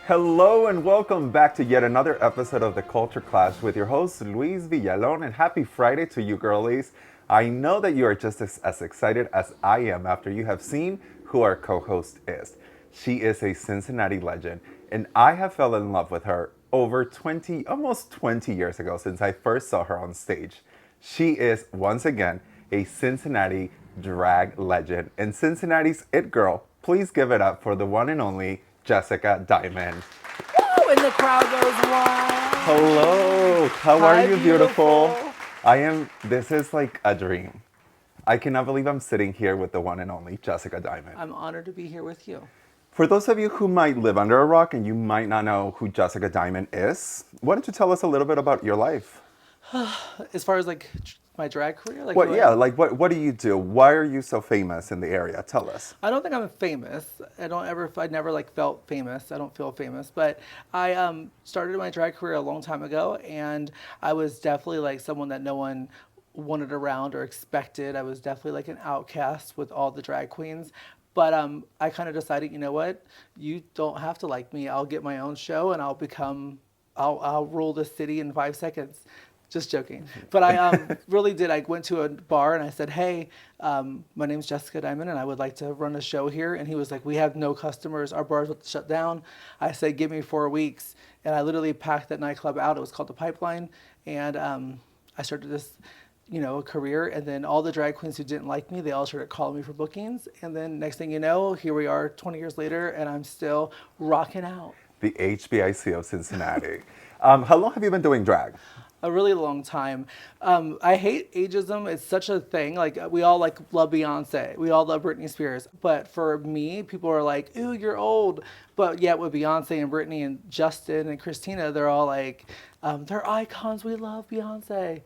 Hello and welcome back to yet another episode of The Culture Clash with your host Luis Villalon, and happy Friday to you girlies. I know that you are just as excited as I am after you have seen who our co-host is. She is a Cincinnati legend, and I have fell in love with her over 20, almost 20 years ago since I first saw her on stage. She is once again a Cincinnati drag legend and Cincinnati's it girl. Please give it up for the one and only Jessica Diamond. Woo! And the crowd goes wild. Hello, how are Hi, you, beautiful? beautiful. This is like a dream. I cannot believe I'm sitting here with the one and only Jessica Diamond. I'm honored to be here with you. For those of you who might live under a rock and you might not know who Jessica Diamond is, why don't you tell us a little bit about your life? As far as like my drag career, like What, yeah, like what do you do? Why are you so famous in the area? Tell us. I don't think I'm famous. I never like felt famous. I don't feel famous, but I started my drag career a long time ago, and I was definitely like someone that no one wanted around or expected. I was definitely like an outcast with all the drag queens. But I kind of decided, you know what? You don't have to like me. I'll get my own show, and I'll rule the city in 5 seconds. Just joking. But I really did. I went to a bar and I said, hey, my name's Jessica Diamond and I would like to run a show here. And he was like, we have no customers. Our bar's about to shut down. I said, give me 4 weeks. And I literally packed that nightclub out. It was called The Pipeline. And I started this, career. And then all the drag queens who didn't like me, they all started calling me for bookings. And then next thing you know, here we are 20 years later and I'm still rocking out. The HBIC of Cincinnati. How long have you been doing drag? A really long time. I hate ageism. It's such a thing. Like we all like love Beyonce. We all love Britney Spears. But for me, people are like, "Ooh, you're old." But yet with Beyonce and Britney and Justin and Christina, they're all like, they're icons. We love Beyonce.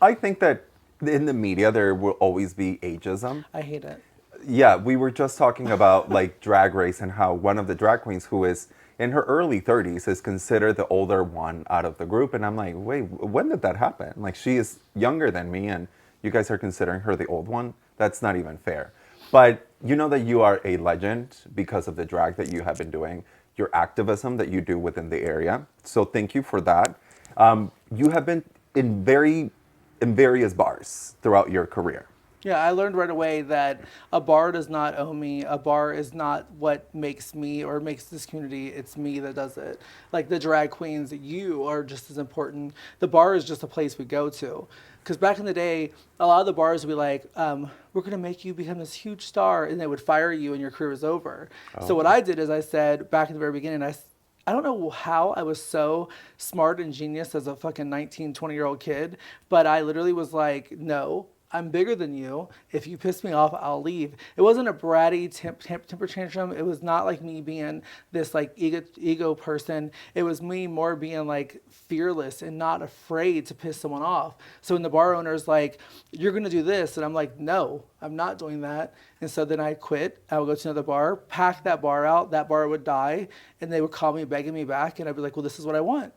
I think that in the media there will always be ageism. I hate it. Yeah, we were just talking about like drag race and how one of the drag queens who is in her early 30s is considered the older one out of the group. And I'm like, wait, when did that happen? Like, she is younger than me and you guys are considering her the old one? That's not even fair. But you know that you are a legend because of the drag that you have been doing, your activism that you do within the area. So thank you for that. You have been in various bars throughout your career. Yeah, I learned right away that a bar does not own me. A bar is not what makes me or makes this community. It's me that does it. Like the drag queens, you are just as important. The bar is just a place we go to. Because back in the day, a lot of the bars would be like, we're going to make you become this huge star, and they would fire you and your career is over. So what I did is I said, back in the very beginning, I don't know how I was so smart and genius as a fucking 19, 20-year-old kid, but I literally was like, no, I'm bigger than you. If you piss me off, I'll leave. It wasn't a bratty temper tantrum. It was not like me being this like ego person. It was me more being like fearless and not afraid to piss someone off. So when the bar owner's like, you're going to do this, and I'm like, no, I'm not doing that. And so then I quit. I would go to another bar, pack that bar out. That bar would die, and they would call me begging me back, and I'd be like, well, this is what I want.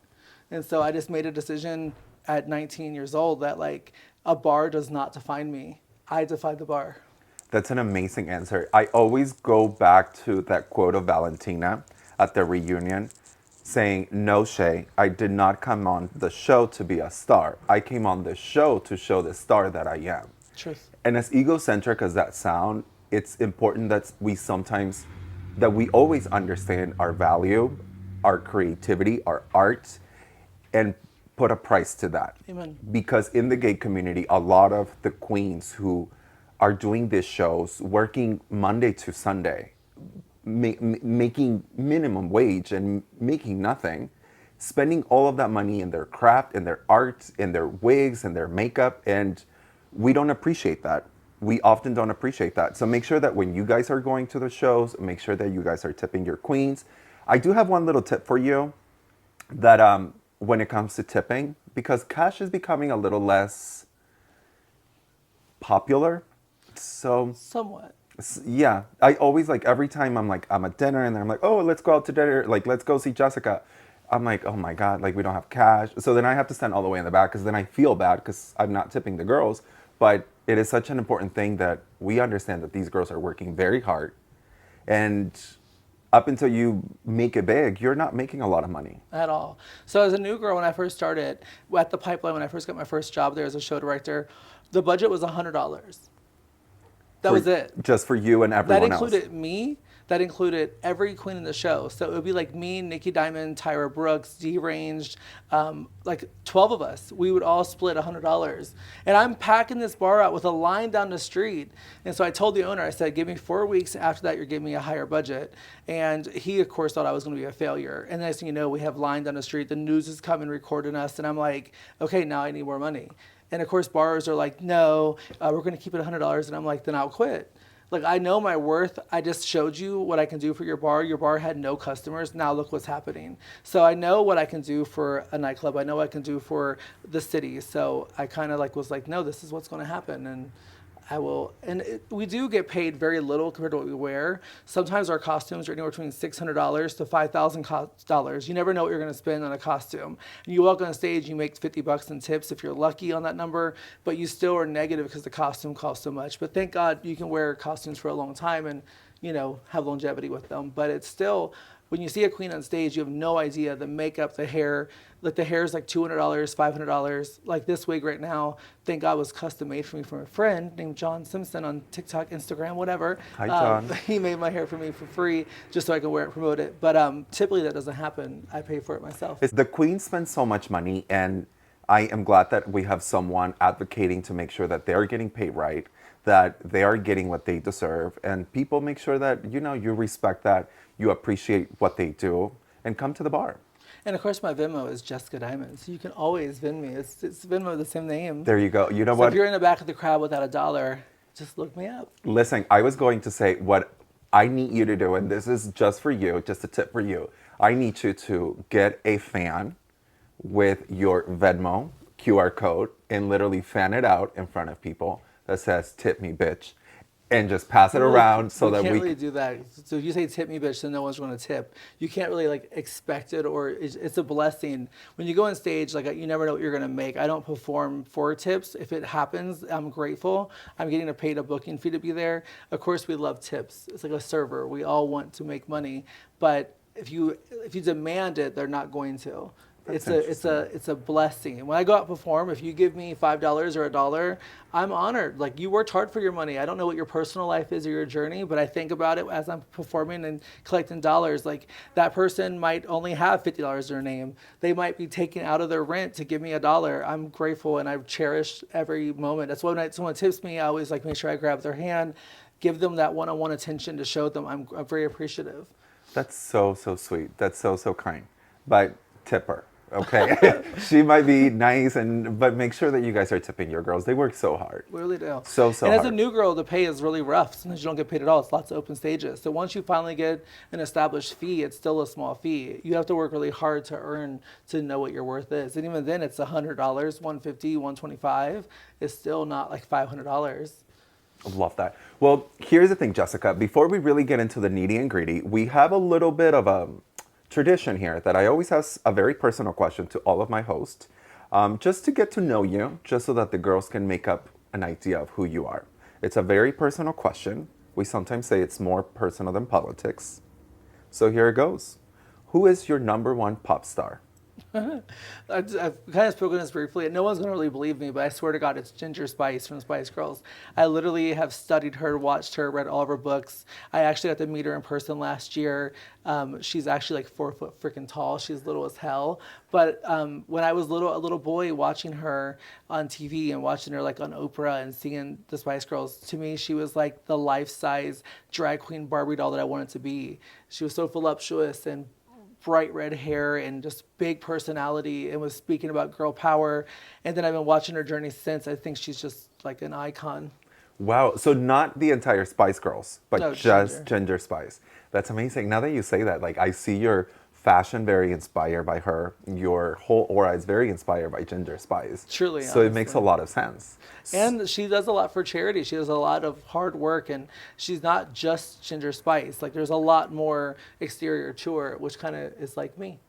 And so I just made a decision at 19 years old that like a bar does not define me. I define the bar. That's an amazing answer. I always go back to that quote of Valentina at the reunion saying, no, Shay, I did not come on the show to be a star. I came on the show to show the star that I am. Truth. And as egocentric as that sound, it's important that that we always understand our value, our creativity, our art, and put a price to that. Amen. Because in the gay community, a lot of the queens who are doing these shows, working Monday to Sunday, making minimum wage and making nothing, spending all of that money in their craft, in their art, in their wigs, and their makeup, and we don't appreciate that. We often don't appreciate that. So make sure that when you guys are going to the shows, make sure that you guys are tipping your queens. I do have one little tip for you that when it comes to tipping, because cash is becoming a little less popular. So Somewhat. yeah, I always like every time I'm at dinner and I'm like, oh, let's go out to dinner, like let's go see Jessica. I'm like, oh my God, like we don't have cash. So then I have to stand all the way in the back because then I feel bad because I'm not tipping the girls. But it is such an important thing that we understand that these girls are working very hard. And up until you make it big, you're not making a lot of money. At all. So as a new girl, when I first started at the Pipeline, when I first got my first job there as a show director, the budget was $100. That was it. Just for you and That everyone else. included me. That included every queen in the show. So it would be like me, Nikki Diamond, Tyra Brooks, Deranged, like 12 of us. We would all split $100. And I'm packing this bar out with a line down the street. And so I told the owner, I said, give me 4 weeks. After that, you're giving me a higher budget. And he, of course, thought I was going to be a failure. And next thing you know, we have line down the street. The news is coming, recording us. And I'm like, okay, now I need more money. And of course, bars are like, no, we're going to keep it $100. And I'm like, then I'll quit. Like, I know my worth. I just showed you what I can do for your bar. Your bar had no customers. Now look what's happening. So I know what I can do for a nightclub. I know what I can do for the city. So I kind of like was like, no, this is what's going to happen. And I will, and we do get paid very little compared to what we wear. Sometimes our costumes are anywhere between $600 to $5,000. You never know what you're going to spend on a costume. And you walk on stage, you make $50 in tips if you're lucky on that number, but you still are negative because the costume costs so much. But thank God you can wear costumes for a long time and, you know, have longevity with them. But it's still, when you see a queen on stage, you have no idea the makeup, the hair. Like the hair is like $200, $500. Like this wig right now, thank God was custom made for me from a friend named John Simpson on TikTok, Instagram, whatever. Hi, John. He made my hair for me for free just so I can wear it and promote it. But typically that doesn't happen. I pay for it myself. The queens spend so much money, and I am glad that we have someone advocating to make sure that they're getting paid right, that they are getting what they deserve, and people make sure that, you know, you respect that, you appreciate what they do, and come to the bar. And of course, my Venmo is Jessica Diamond, so you can always Venmo me. It's Venmo, the same name. There you go. You know So what? if you're in the back of the crowd without $1, just look me up. Listen, I was going to say what I need you to do, and this is just for you, just a tip for you. I need you to get a fan with your Venmo QR code and literally fan it out in front of people that says, "Tip me, bitch." And just pass it around so that You can't we really do that. So if you say tip me, bitch, then no one's going to tip. You can't really like expect it, or it's a blessing. When you go on stage, like you never know what you're going to make. I don't perform for tips. If it happens, I'm grateful. I'm getting paid a booking fee to be there. Of course, we love tips. It's like a server. We all want to make money, but if you demand it, they're not going to. It's a blessing. And when I go out and perform, if you give me $5 or $1, I'm honored. Like, you worked hard for your money. I don't know what your personal life is or your journey, but I think about it as I'm performing and collecting dollars. Like, that person might only have $50 in their name. They might be taking out of their rent to give me $1. I'm grateful and I cherish every moment. That's why when someone tips me, I always like make sure I grab their hand, give them that one-on-one attention to show them I'm very appreciative. That's so sweet. That's so kind. But tip her, okay? She might be nice, but make sure that you guys are tipping your girls. They work so hard. We really do. So and hard. as a new girl, the pay is really rough. Sometimes you don't get paid at all. It's lots of open stages. So once you finally get an established fee, it's still a small fee. You have to work really hard to know what your worth is. And even then, it's $100, $150, $125. It's still not like $500. Love that. Well, here's the thing, Jessica. Before we really get into the nitty and gritty, we have a little bit of a tradition here that I always ask a very personal question to all of my hosts, just to get to know you, just so that the girls can make up an idea of who you are. It's a very personal question. We sometimes say it's more personal than politics. So here it goes. Who is your number one pop star? I've kind of spoken this briefly, and no one's going to really believe me, but I swear to God, it's Ginger Spice from Spice Girls. I literally have studied her, watched her, read all of her books. I actually got to meet her in person last year. She's actually like 4 foot freaking tall. She's little as hell. But when I was a little boy watching her on TV and watching her like on Oprah and seeing the Spice Girls, to me, she was like the life-size drag queen Barbie doll that I wanted to be. She was so voluptuous and bright red hair and just big personality, and was speaking about girl power. And then I've been watching her journey since. I think she's just like an icon. Wow. So not the entire Spice Girls, but No, just Ginger Spice. That's amazing. Now that you say that, like, I see your fashion very inspired by her. Your whole aura is very inspired by Ginger Spice. Truly, So it makes a lot of sense. And she does a lot for charity. She does a lot of hard work, and she's not just Ginger Spice. Like, there's a lot more exterior to her, which kind of is like me.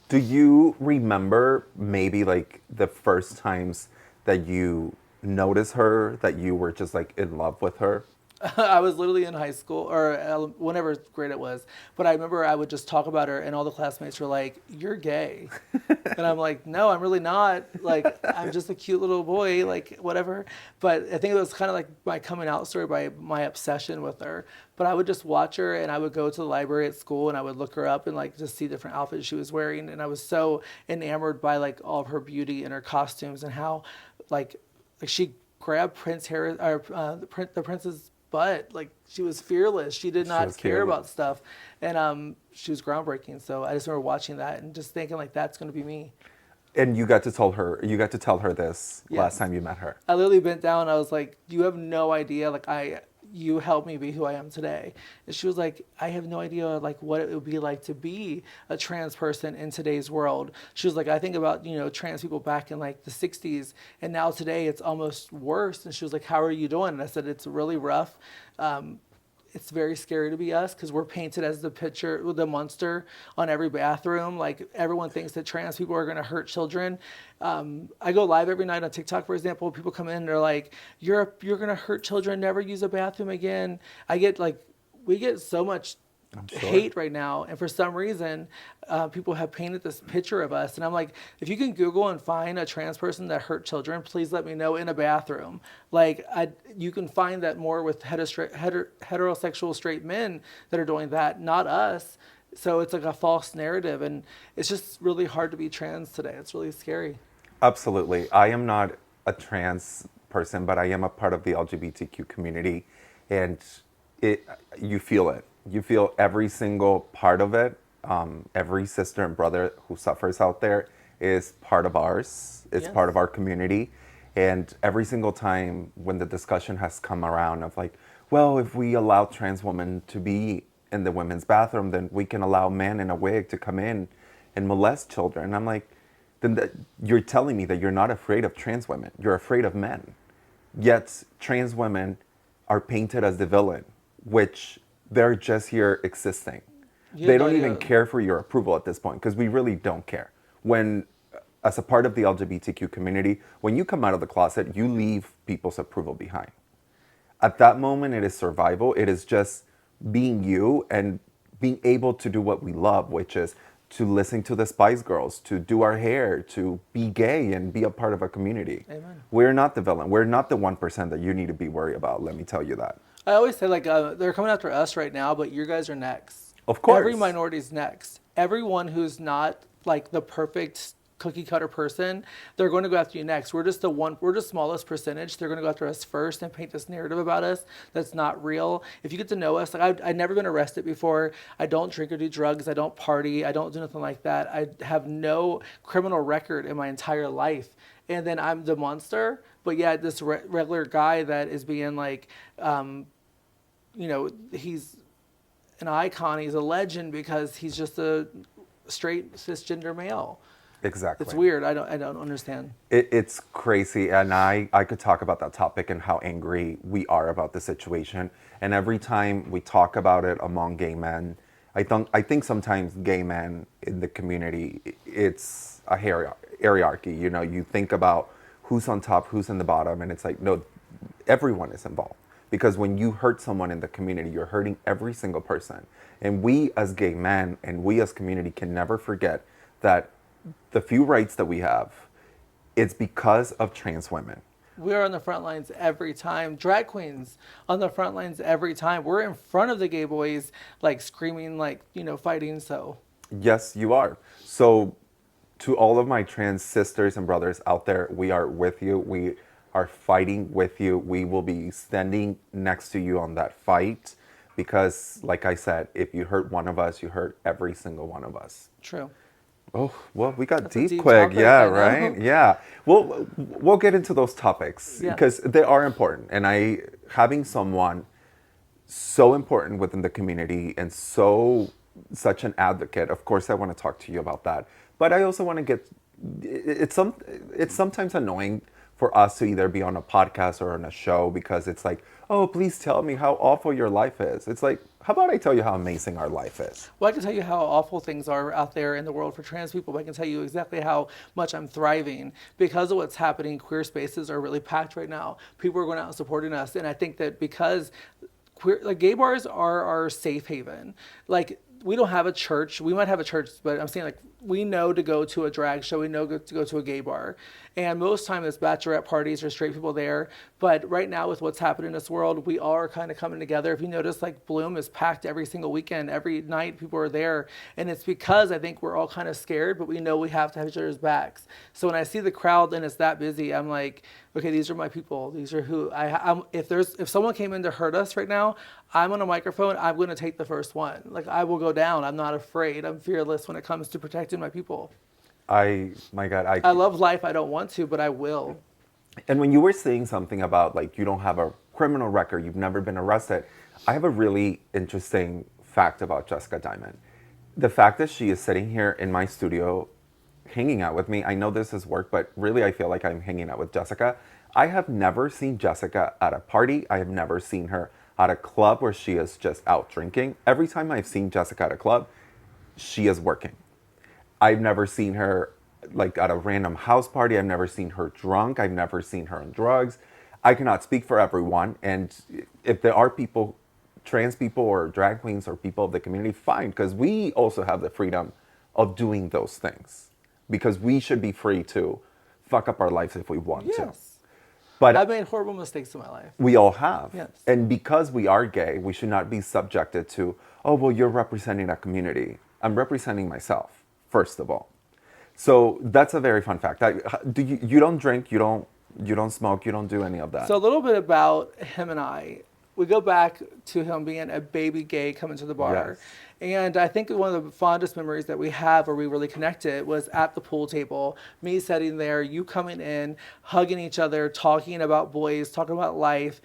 Do you remember maybe like the first times that you noticed her, that you were just like in love with her? I was literally in high school or whatever grade it was, but I remember I would just talk about her, and all the classmates were like, "You're gay," and I'm like, "No, I'm really not. Like, I'm just a cute little boy, like whatever." But I think it was kind of like my coming out story by my obsession with her. But I would just watch her, and I would go to the library at school, and I would look her up and like just see different outfits she was wearing, and I was so enamored by like all of her beauty and her costumes and how like she grabbed Prince Harry or the prince's butt. Like she was fearless. She did She was not care fearless. about stuff, and she was groundbreaking. So I just remember watching that and just thinking like that's going to be me. And you got to tell her this last Yes. time you met her. I literally bent down. And I was like, "You have no idea. You helped me be who I am today." And she was like, "I have no idea like what it would be like to be a trans person in today's world." She was like, "I think about trans people back in like the '60s, and now today it's almost worse." And she was like, "How are you doing?" And I said, "It's really rough. Um, it's very scary to be us because we're painted as the picture, the monster on every bathroom. Like everyone thinks that trans people are going to hurt children. I go live every night on TikTok, for example. People come in and they're like, "You're going to hurt children. Never use a bathroom again." I get like, we get so much I'm sure. hate right now, and for some reason, people have painted this picture of us. And I'm like, if you can Google and find a trans person that hurt children, please let me know in a bathroom. Like, you can find that more with heterosexual straight men that are doing that, not us. So it's like a false narrative, and it's just really hard to be trans today. It's really scary. Absolutely. I am not a trans person, but I am a part of the LGBTQ community, and it you feel it. You feel every single part of it. Every sister and brother who suffers out there is part of ours. It's part of Yes. our community, and every single time when the discussion has come around of like, well, if we allow trans women to be in the women's bathroom, then we can allow men in a wig to come in and molest children. And I'm like, you're telling me that you're not afraid of trans women. You're afraid of men. Yet trans women are painted as the villain, which they're just here existing. You They have no don't even idea. care for your approval at this point because we really don't care. When, as a part of the LGBTQ community, when you come out of the closet, you leave people's approval behind. At that moment, it is survival. It is just being you and being able to do what we love, which is to listen to the Spice Girls, to do our hair, to be gay and be a part of a community. Amen. We're not the villain. We're not the 1% that you need to be worried about. Let me tell you that. I always say like they're coming after us right now, but you guys are next. Of Every course. minority's next. Everyone who's not like the perfect cookie cutter person, they're going to go after you next. We're just the one. We're the smallest percentage. They're going to go after us first and paint this narrative about us that's not real. If you get to know us, like I've never been arrested before. I don't drink or do drugs. I don't party. I don't do nothing like that. I have no criminal record in my entire life. And then I'm the monster. But yeah, this regular guy that is being like, he's an icon. He's a legend because he's just a straight cisgender male. Exactly. It's weird. I don't understand. It's crazy, and I could talk about that topic and how angry we are about the situation. And every time we talk about it among gay men, I think sometimes gay men in the community, it's a hierarchy. You know, you think about who's on top, who's in the bottom, and it's like no, everyone is involved. Because when you hurt someone in the community, you're hurting every single person. And we as gay men and we as community can never forget that the few rights that we have, it's because of trans women. We're on the front lines every time. Drag queens on the front lines every time. We're in front of the gay boys, like screaming, like, fighting. So, Yes, you are. So, to all of my trans sisters and brothers out there, we are with you. We are fighting with you. We will be standing next to you on that fight because, like I said, if you hurt one of us, you hurt every single one of us. true. Oh, well, we got That's a deep deep quick. topic, Yeah, I know. right? Yeah. We'll get into those topics Yeah. because they are important. And having someone so important within the community and such an advocate, of course I want to talk to you about that. But I also want to get it's sometimes annoying for us to either be on a podcast or on a show because it's like, oh, please tell me how awful your life is. It's like, how about I tell you how amazing our life is? Well, I can tell you how awful things are out there in the world for trans people, but I can tell you exactly how much I'm thriving. Because of what's happening, queer spaces are really packed right now. People are going out and supporting us. And I think that because queer, like gay bars are our safe haven. Like we don't have a church. We might have a church, but I'm saying like we know to go to a drag show. We know to go to a gay bar. And most time it's bachelorette parties or straight people there. But right now with what's happening in this world, we all are kind of coming together. If you notice, like Bloom is packed every single weekend. Every night people are there. And it's because I think we're all kind of scared, but we know we have to have each other's backs. So when I see the crowd and it's that busy, I'm like, okay, these are my people. These are who if someone came in to hurt us right now, I'm on a microphone, I'm going to take the first one. Like I will go down. I'm not afraid. I'm fearless when it comes to protecting my people. My God, I love life. I don't want to, but I will. And when you were saying something about like you don't have a criminal record, you've never been arrested, I have a really interesting fact about Jessica Diamond. The fact that she is sitting here in my studio hanging out with me, I know this is work, but really I feel like I'm hanging out with Jessica. I have never seen Jessica at a party. I have never seen her at a club where she is just out drinking. Every time I've seen Jessica at a club, she is working. I've never seen her like at a random house party. I've never seen her drunk. I've never seen her on drugs. I cannot speak for everyone. And if there are people, trans people or drag queens or people of the community, fine, because we also have the freedom of doing those things. Because we should be free to fuck up our lives if we want to. Yes. But I've made horrible mistakes in my life. we all have. Yes. And because we are gay, we should not be subjected to, oh, well, you're representing a community. I'm representing myself, first of all. So that's a very fun fact. You don't drink, you don't smoke, you don't do any of that. So a little bit about him and I. We go back to him being a baby gay coming to the bar. Yes. And I think one of the fondest memories that we have where we really connected was at the pool table, me sitting there, you coming in, hugging each other, talking about boys, talking about life,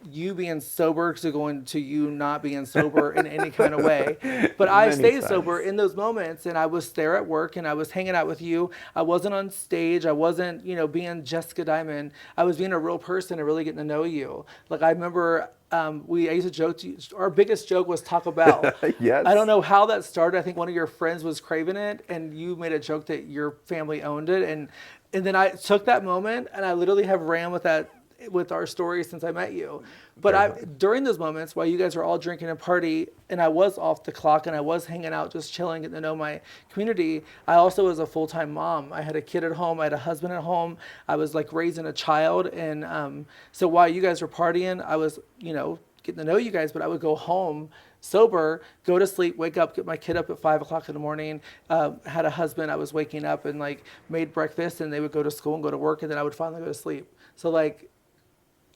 you being sober to going to you not being sober in any kind of way. But I Many stayed times. sober in those moments, and I was there at work and I was hanging out with you. I wasn't on stage. I wasn't, being Jessica Diamond. I was being a real person and really getting to know you. Like I remember I used to joke to you, our biggest joke was Taco Bell. Yes. I don't know how that started. I think one of your friends was craving it and you made a joke that your family owned it. And then I took that moment and I literally have ran with that with our story since I met you. But during those moments while you guys were all drinking and party and I was off the clock and I was hanging out, just chilling, getting to know my community, I also was a full-time mom. I had a kid at home. I had a husband at home. I was like raising a child. And so while you guys were partying, I was, getting to know you guys, but I would go home sober, go to sleep, wake up, get my kid up at 5 o'clock in the morning, had a husband, I was waking up and like made breakfast and they would go to school and go to work and then I would finally go to sleep. So like,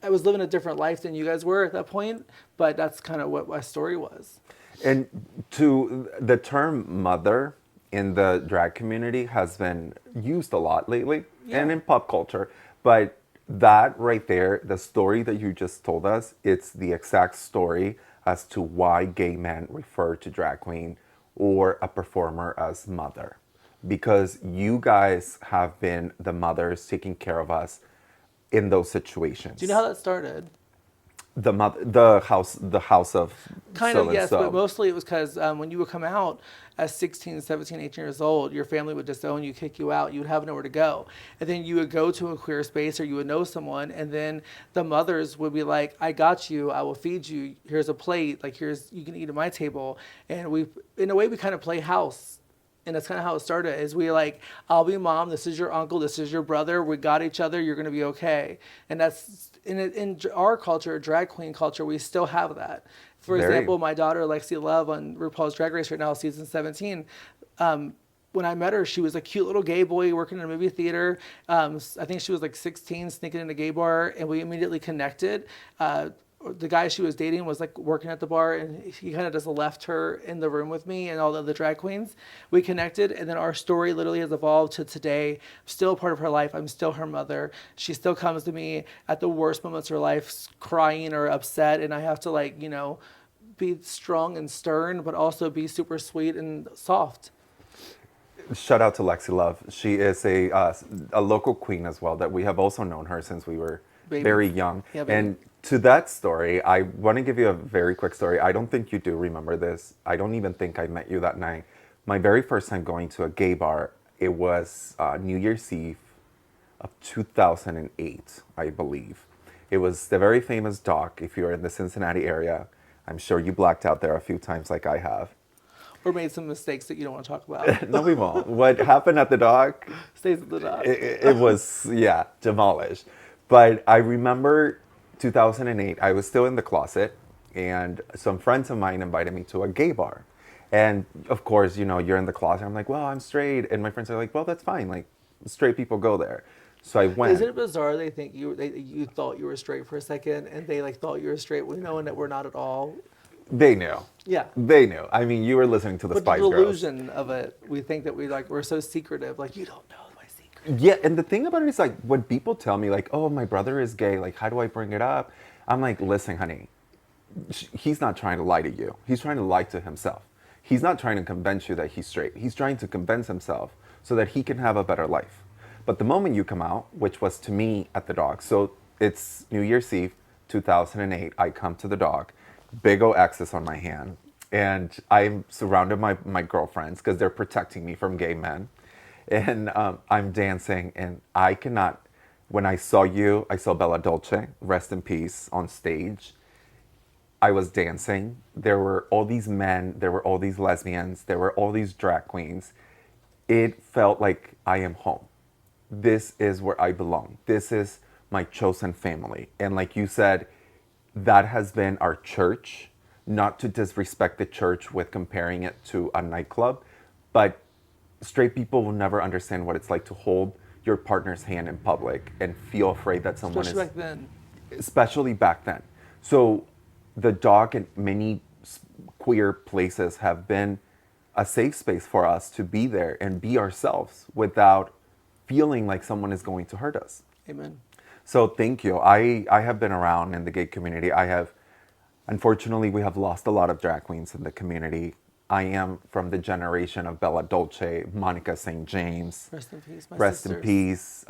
I was living a different life than you guys were at that point, but that's kind of what my story was. And to the term mother in the drag community has been used a lot lately and in pop culture. But that right there, the story that you just told us, it's the exact story as to why gay men refer to drag queen or a performer as mother. Because you guys have been the mothers taking care of us in those situations. Do you know how that started? The house of Kind so of, and yes, so. but mostly it was because when you would come out at 16, 17, 18 years old, your family would disown you, kick you out, you would have nowhere to go. And then you would go to a queer space or you would know someone, and then the mothers would be like, I got you, I will feed you, here's a plate, like you can eat at my table. And in a way, we kind of play house. And that's kind of how it started, is we like, I'll be mom, this is your uncle, this is your brother, we got each other, you're going to be okay. And that's, in our culture, drag queen culture, we still have that. For example, my daughter, Lexi Love, on RuPaul's Drag Race right now, season 17, when I met her, she was a cute little gay boy working in a movie theater. I think she was like 16, sneaking in a gay bar, and we immediately connected. The guy she was dating was like working at the bar, and he kind of just left her in the room with me and all the other drag queens. We connected, and then our story literally has evolved to today. I'm still a part of her life. I'm still her mother. She still comes to me at the worst moments of her life, crying or upset, and I have to be strong and stern, but also be super sweet and soft. Shout out to Lexi Love. She is a local queen as well that we have also known her since we were Babies. very young. Yeah, baby. And to that story, I want to give you a very quick story. I don't think you do remember this. I don't even think I met you that night. My very first time going to a gay bar, it was New Year's Eve of 2008, I believe. It was the very famous dock. If you're in the Cincinnati area, I'm sure you blacked out there a few times like I have. Or made some mistakes that you don't want to talk about. No, we won't. What happened at the dock, Stays at the dock. it was, yeah, demolished. But I remember 2008, I was still in the closet, and some friends of mine invited me to a gay bar. And of course, you're in the closet. I'm like, well, I'm straight. And my friends are like, well, that's fine. Like, straight people go there. So I went. Isn't it bizarre they think you thought you were straight for a second and they like thought you were straight, knowing that we're not at all? They knew. Yeah. They knew. I mean, you were listening to the But Spice the Girls. delusion of it, we think that we're so secretive. Like, you don't know my secret. Yeah, and the thing about it is like when people tell me like, "Oh, my brother is gay," like, how do I bring it up? I'm like, "Listen, honey, he's not trying to lie to you. He's trying to lie to himself. He's not trying to convince you that he's straight. He's trying to convince himself so that he can have a better life." But the moment you come out, which was to me at the dog, so it's New Year's Eve, 2008. I come to the dog, big O X's on my hand, and I'm surrounded by my girlfriends because they're protecting me from gay men. And I'm dancing, and I cannot. When I saw you, I saw Bella Dolce, rest in peace, on stage. I was dancing. There were all these men, there were all these lesbians, there were all these drag queens. It felt like I am home. This is where I belong. This is my chosen family. And like you said, that has been our church. Not to disrespect the church with comparing it to a nightclub, but straight people will never understand what it's like to hold your partner's hand in public and feel afraid that someone Especially is, back then. especially back then. So the dog and many queer places have been a safe space for us to be there and be ourselves without feeling like someone is going to hurt us. Amen. So thank you. I have been around in the gay community. Unfortunately, we have lost a lot of drag queens in the community. I am from the generation of Bella Dolce, Monica St. James. Rest in peace, my Rest sisters. in peace.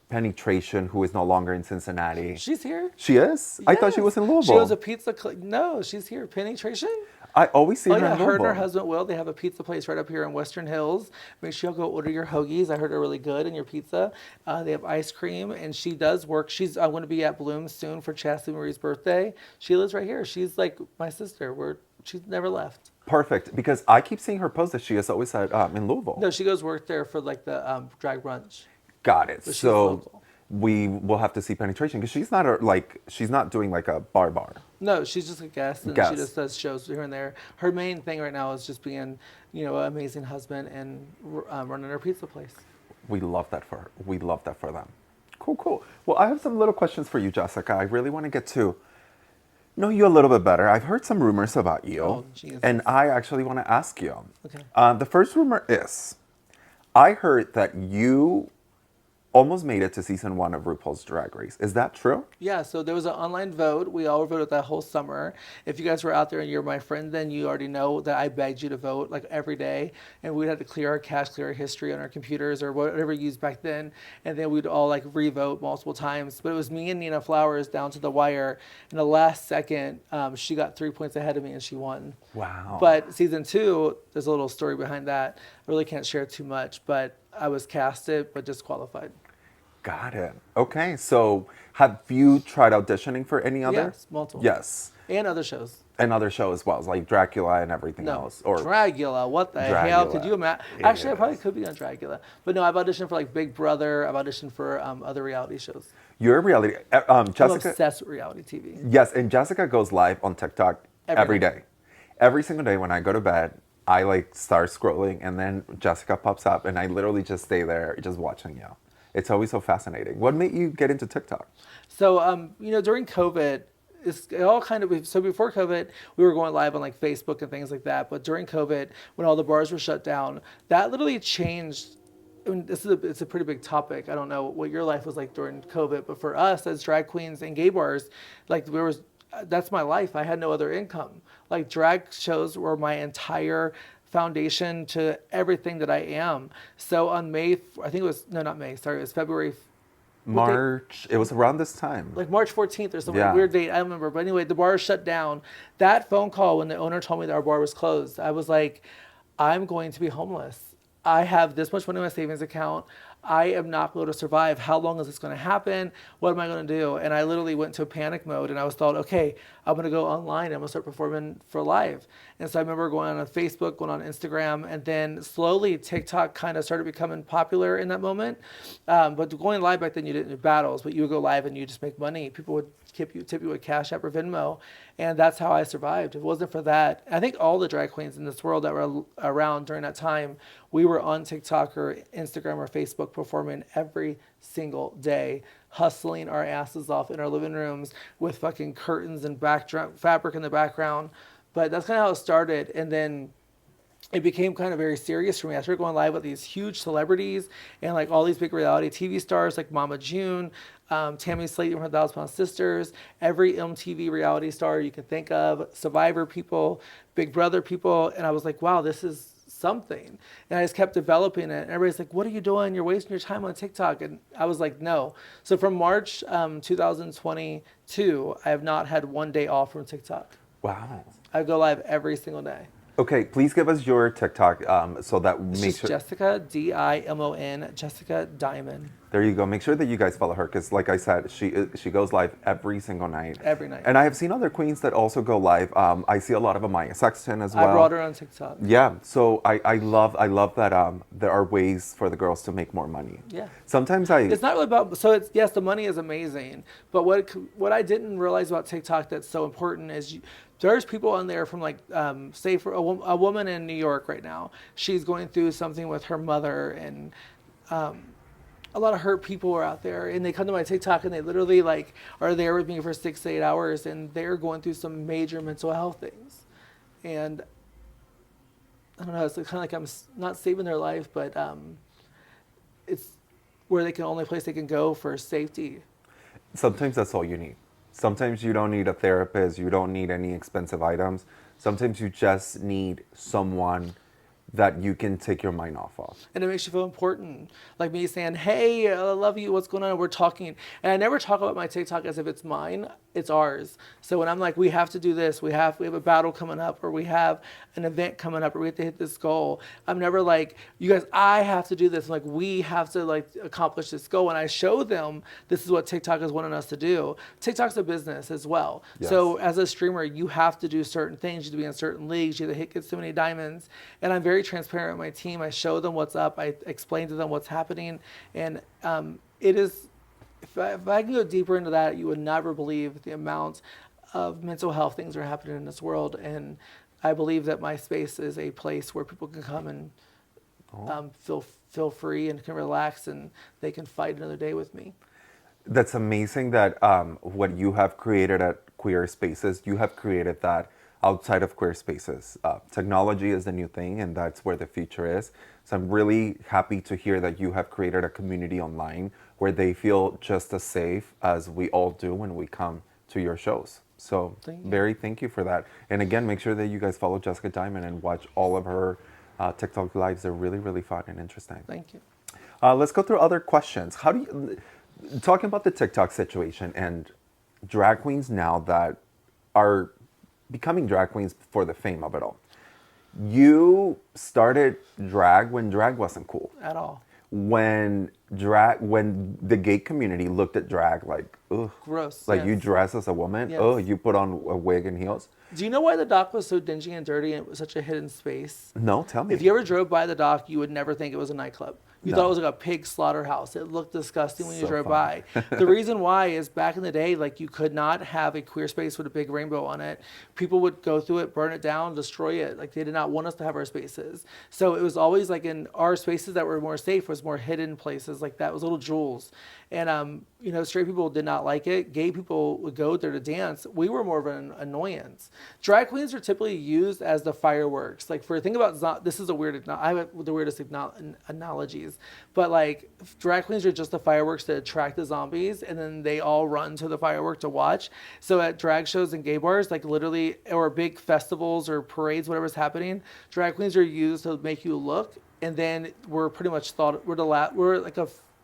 Penetration, who is no longer in Cincinnati. She's here. She is? I thought she was in Louisville. She was a pizza. No, she's here. Penetration. I always see Oh her yeah, in her and Louisville. her husband Will. They have a pizza place right up here in Western Hills. Make sure you go order your hoagies. I heard they're really good, and your pizza. They have ice cream, and she does work. I'm going to be at Bloom soon for Chastity Marie's birthday. She lives right here. She's like my sister. She's never left. Perfect, because I keep seeing her post that she is always at in Louisville. No, she goes work there for like the drag brunch. Got it. But she's So local. we will have to see Penetration because she's not doing like a bar. No, she's just a guest, and Guest. she just does shows here and there. Her main thing right now is just being, an amazing husband and running her pizza place. We love that for her. We love that for them. Cool. Well, I have some little questions for you, Jessica. I really want to get to know you a little bit better. I've heard some rumors about you, Oh, Jesus. and I actually want to ask you. Okay. The first rumor is, I heard that you almost made it to season 1 of RuPaul's Drag Race. Is that true? Yeah, so there was an online vote. We all voted that whole summer. If you guys were out there and you're my friend, then you already know that I begged you to vote like every day. And we'd have to clear our cache, clear our history on our computers or whatever we used back then. And then we'd all like re-vote multiple times. But it was me and Nina Flowers down to the wire. In the last second, she got 3 points ahead of me and she won. Wow. But season 2, there's a little story behind that. I really can't share too much, but I was casted but disqualified. Got it. Okay, so have you tried auditioning for any other? Yes, multiple. Yes. And other shows. Another show as well, like Dracula and everything No, else. Or Dragula. What the hell? Dragula. Could you imagine? Actually, I Yes. probably could be on Dragula. But no, I've auditioned for like Big Brother. I've auditioned for other reality shows. You're a reality. I'm Jessica. obsessed with reality TV. Yes, and Jessica goes live on TikTok every Every day. Every single day when I go to bed, I like start scrolling and then Jessica pops up and I literally just stay there just watching you. It's always so fascinating. What made you get into TikTok? So, during COVID, it all kind of, so before COVID, we were going live on like Facebook and things like that. But during COVID, when all the bars were shut down, that literally changed. I mean, it's a pretty big topic. I don't know what your life was like during COVID, but for us as drag queens and gay bars, like that's my life. I had no other income. Like drag shows were my entire foundation to everything that I am. So on I think it was, no, not May, sorry, it was February. What date? March. It was around this time. Like March 14th or something, Yeah. weird date, I don't remember. But anyway, the bar shut down. That phone call when the owner told me that our bar was closed, I was like, I'm going to be homeless. I have this much money in my savings account. I am not going to survive. How long is this going to happen? What am I going to do? And I literally went into panic mode, and I was thought, okay, I'm going to go online. I'm going to start performing for live. And so I remember going on Facebook, going on Instagram, and then slowly TikTok kind of started becoming popular in that moment. But going live back then, you didn't do battles, but you would go live and you just make money. People would tip you with Cash App or Venmo, and that's how I survived. If it wasn't for that, I think all the drag queens in this world that were around during that time, we were on TikTok or Instagram or Facebook performing every single day, hustling our asses off in our living rooms with fucking curtains and backdrop fabric in the background. But that's kind of how it started, and then it became kind of very serious for me. I started going live with these huge celebrities and like all these big reality TV stars like Mama June, Tammy Slater from 1,000 Pound Sisters, every MTV reality star you can think of, Survivor people, Big Brother people. And I was like, wow, this is something. And I just kept developing it. And everybody's like, what are you doing? You're wasting your time on TikTok. And I was like, no. So from March 2022, I have not had one day off from TikTok. Wow. I go live every single day. Okay, please give us your TikTok so that It's make just sure. Jessica, Dimon, Jessica Diamon. There you go. Make sure that you guys follow her because, like I said, she goes live every single night. Every night. And I have seen other queens that also go live. I see a lot of Amaya Sexton as well. I brought her on TikTok. Yeah, so I love that there are ways for the girls to make more money. Yeah. Sometimes It's not really about, so it's, yes, the money is amazing, but what I didn't realize about TikTok that's so important is there's people on there from like, say for a woman in New York right now, she's going through something with her mother, and a lot of hurt people are out there, and they come to my TikTok and they literally like are there with me for 6 to 8 hours, and they're going through some major mental health things. And I don't know, it's kind of like I'm not saving their life, but it's where they can, only place they can go for safety. Sometimes that's all you need. Sometimes you don't need a therapist. You don't need any expensive items. Sometimes you just need someone that you can take your mind off of. And it makes you feel important. Like me saying, hey, I love you, what's going on? We're talking. And I never talk about my TikTok as if it's mine, it's ours. So when I'm like, we have to do this, we have a battle coming up, or we have an event coming up, or we have to hit this goal, I'm never like, you guys, I have to do this. I'm like, we have to like accomplish this goal. And I show them this is what TikTok is wanting us to do. TikTok's a business as well. Yes. So as a streamer, you have to do certain things. You have to be in certain leagues. You have to get so many diamonds. And I'm very transparent with my team. I show them what's up. I explain to them what's happening. And it is, if I can go deeper into that, you would never believe the amount of mental health things that are happening in this world. And I believe that my space is a place where people can come and feel free and can relax, and they can fight another day with me. That's amazing that what you have created at Queer Spaces, you have created that outside of Queer Spaces. Technology is the new thing, and that's where the future is. So I'm really happy to hear that you have created a community online where they feel just as safe as we all do when we come to your shows. So thank you for that. And again, make sure that you guys follow Jessica Diamon and watch all of her TikTok lives. They're really, really fun and interesting. Thank you. Let's go through other questions. How do you, talking about the TikTok situation and drag queens now that are becoming drag queens for the fame of it all. You started drag when drag wasn't cool. At all. When the gay community looked at drag like, ugh. Gross. Like yes. you dress as a woman? Yes. Oh, you put on a wig and heels? Do you know why the dock was so dingy and dirty and it was such a hidden space? No, tell me. If you ever drove by the dock, you would never think it was a nightclub. You No. thought it was like a pig slaughterhouse. It looked disgusting when you So drove fun. by. The reason why is back in the day, like you could not have a queer space with a big rainbow on it. People would go through it, burn it down, destroy it. Like they did not want us to have our spaces. So it was always like in our spaces that were more safe was more hidden places was like that. It was little jewels. And, you know, straight people did not like it. Gay people would go there to dance. We were more of an annoyance. Drag queens are typically used as the fireworks. Like think about, this is a weird, I have the weirdest analogies, but like drag queens are just the fireworks that attract the zombies, and then they all run to the firework to watch. So at drag shows and gay bars, like literally, or big festivals or parades, whatever's happening, drag queens are used to make you look, and then we're pretty much thought, we're like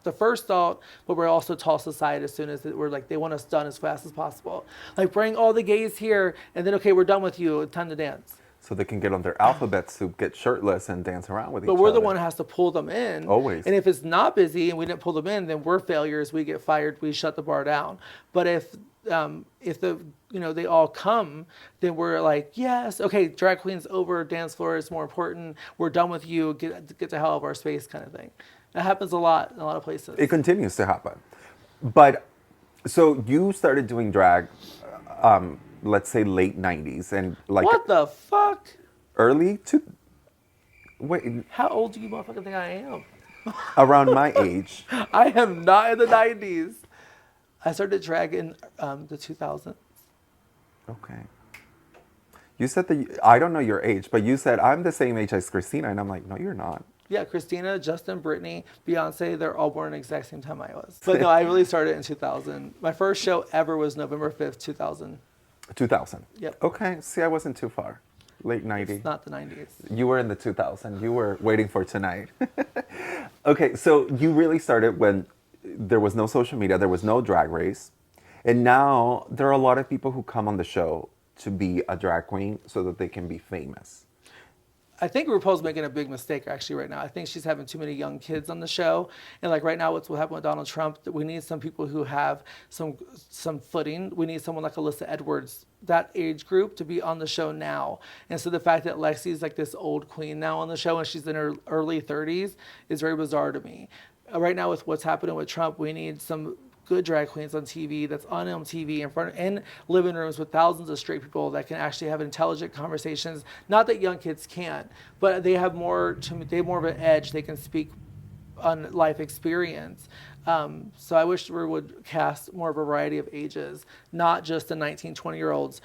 the first thought, but we're also tossed aside as soon as we're like, they want us done as fast as possible. Like, bring all the gays here, and then, okay, we're done with you, time to dance. So they can get on their alphabet soup, get shirtless, and dance around with each other. But we're the one who has to pull them in. Always. And if it's not busy and we didn't pull them in, then we're failures. We get fired. We shut the bar down. But if the, you know, they all come, then we're like, yes, okay, drag queens over, dance floor is more important. We're done with you. Get the hell out of our space, kind of thing. That happens a lot in a lot of places. It continues to happen. But so you started doing drag, let's say late 90s, and like what the fuck? Early to wait. How old do you motherfucking think I am? Around my age. I am not in the 90s. I started drag in the 2000s. Okay. You said that I don't know your age, but you said I'm the same age as Christina, and I'm like, no, you're not. Yeah, Christina, Justin, Brittany, Beyonce, they're all born the exact same time I was. But no, I really started in 2000. My first show ever was November 5th, 2000. 2000. Yep. Okay. See, I wasn't too far. Late 90s. It's not the 90s. You were in the 2000. You were waiting for tonight. Okay, so you really started when there was no social media, there was no drag race. And now there are a lot of people who come on the show to be a drag queen so that they can be famous. I think RuPaul's making a big mistake actually right now. I think she's having too many young kids on the show. And like right now, what's what happened with Donald Trump, we need some people who have some footing. We need someone like Alyssa Edwards, that age group, to be on the show now. And so the fact that Lexi's like this old queen now on the show and she's in her early 30s is very bizarre to me. Right now with what's happening with Trump, we need some good drag queens on TV that's on TV in living rooms with thousands of straight people that can actually have intelligent conversations. Not that young kids can't, but they have more of an edge. They can speak on life experience. So I wish we would cast more of a variety of ages, not just the 19, 20-year-olds.